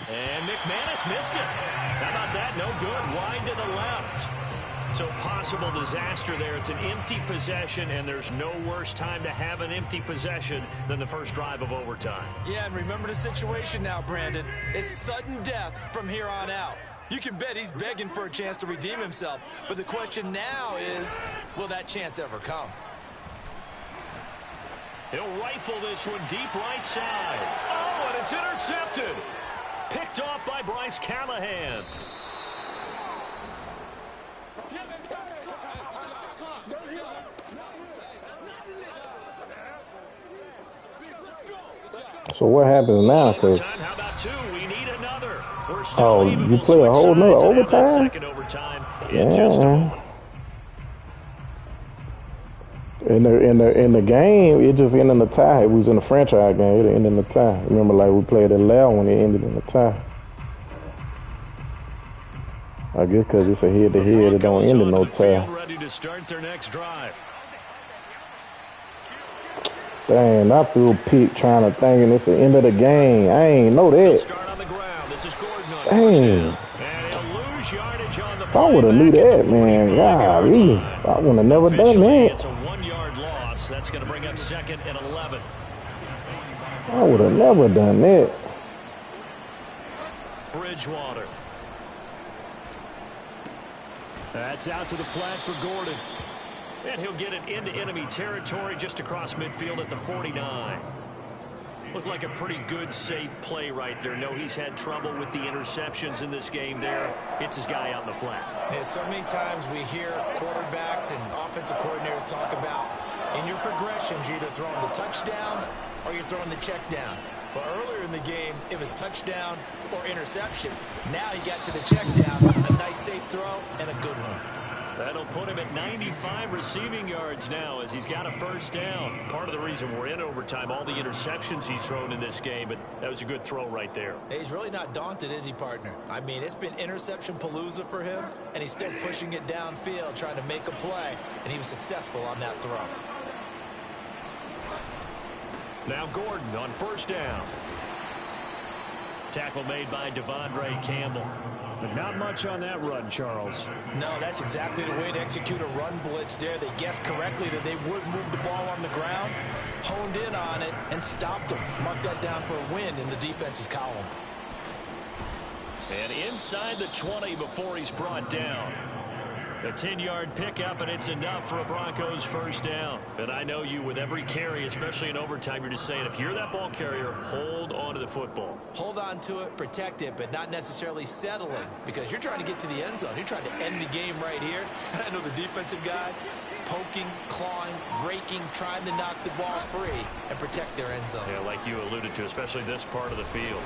And McManus missed it. How about that? No good. Wide to the left. So possible disaster there. It's an empty possession, and there's no worse time to have an empty possession than the first drive of overtime. Yeah, and remember the situation now, Brandon. It's sudden death from here on out. You can bet he's begging for a chance to redeem himself. But the question now is, will that chance ever come? He'll rifle this one deep right side. Oh, and it's intercepted. Picked off by Bryce Callahan. So what happens now? Cause How about 2? We need another. We're still oh, even. you play a whole nother overtime? Second overtime in just a moment. In the game, it just ended in a tie. It was in the franchise game. It ended in a tie. Remember, like we played at Lao when it ended in a tie. I guess because it's a head-to-head, it don't end in no tie. Ready to start their next drive. Dang, I threw a pick trying to think, and it's the end of the game. I ain't know that. Start on the ground. This is Gordon on Dang. and he'll lose yardage on the If I would have knew that, man, golly, I would have never done that. It's a 1-yard loss. That's going to bring up 2nd and 11. I would have never done that. Bridgewater. That's out to the flat for Gordon. And he'll get it into enemy territory just across midfield at the 49. Looked like a pretty good, safe play right there. No, he's had trouble with the interceptions in this game there. Hits his guy out in the flat. Yeah, so many times we hear quarterbacks and offensive coordinators talk about in your progressions, you're either throwing the touchdown or you're throwing the check down. But earlier in the game, it was touchdown or interception. Now he got to the check down, a nice safe throw, and a good one. That'll put him at 95 receiving yards now as he's got a first down. Part of the reason we're in overtime, all the interceptions he's thrown in this game, but that was a good throw right there. He's really not daunted, is he, partner? I mean, it's been interception palooza for him, and he's still pushing it downfield, trying to make a play, and he was successful on that throw. Now Gordon on first down. Tackle made by Devondre Campbell. But not much on that run, Charles. No, that's exactly the way to execute a run blitz there. They guessed correctly that they would move the ball on the ground, honed in on it, and stopped them. Mark that down for a win in the defense's column. And inside the 20 before he's brought down. A 10-yard pickup, and it's enough for a Broncos first down. And I know you, with every carry, especially in overtime, you're just saying, if you're that ball carrier, hold on to the football. Hold on to it, protect it, but not necessarily settling, because you're trying to get to the end zone. You're trying to end the game right here. And I know the defensive guys poking, clawing, raking, trying to knock the ball free and protect their end zone. Yeah, like you alluded to, especially this part of the field.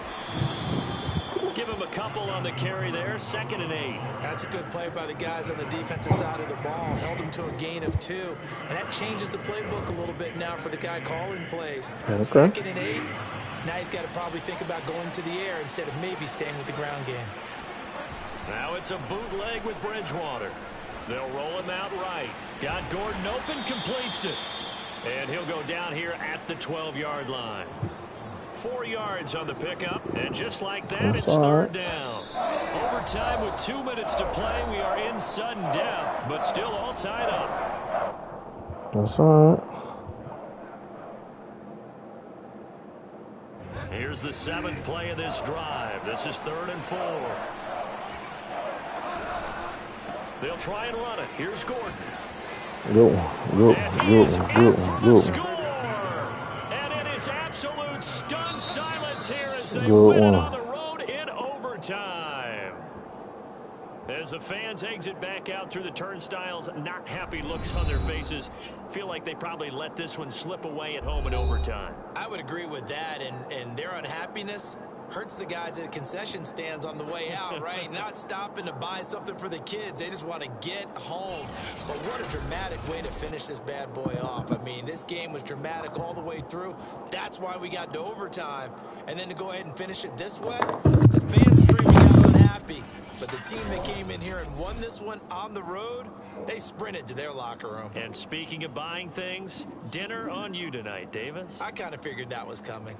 Give him a couple on the carry there. 2nd and 8. That's a good play by the guys on the defensive side of the ball. Held him to a gain of 2. And that changes the playbook a little bit now for the guy calling plays. Okay. 2nd and 8. Now he's got to probably think about going to the air instead of maybe staying with the ground game. Now it's a bootleg with Bridgewater. They'll roll him out right. Got Gordon open, completes it. And he'll go down here at the 12-yard line. 4 yards on the pickup, and just like that, it's third down. Overtime with 2 minutes to play. We are in sudden death, but still all tied up. That's all right. Here's the 7th play of this drive. This is 3rd and 4. They'll try and run it. Here's Gordon. Good one. Good one. And it is absolute stunned silence here as they win it on the road in overtime. As the fans exit back out through the turnstiles, not happy looks on their faces. Feel like they probably let this one slip away at home in overtime. I would agree with that, and their unhappiness hurts the guys at the concession stands on the way out, right? Not stopping to buy something for the kids. They just want to get home. But what a dramatic way to finish this bad boy off. I mean, this game was dramatic all the way through. That's why we got to overtime. And then to go ahead and finish it this way, the fans screaming out unhappy. But the team that came in here and won this one on the road, they sprinted to their locker room. And speaking of buying things, dinner on you tonight, Davis. I kind of figured that was coming.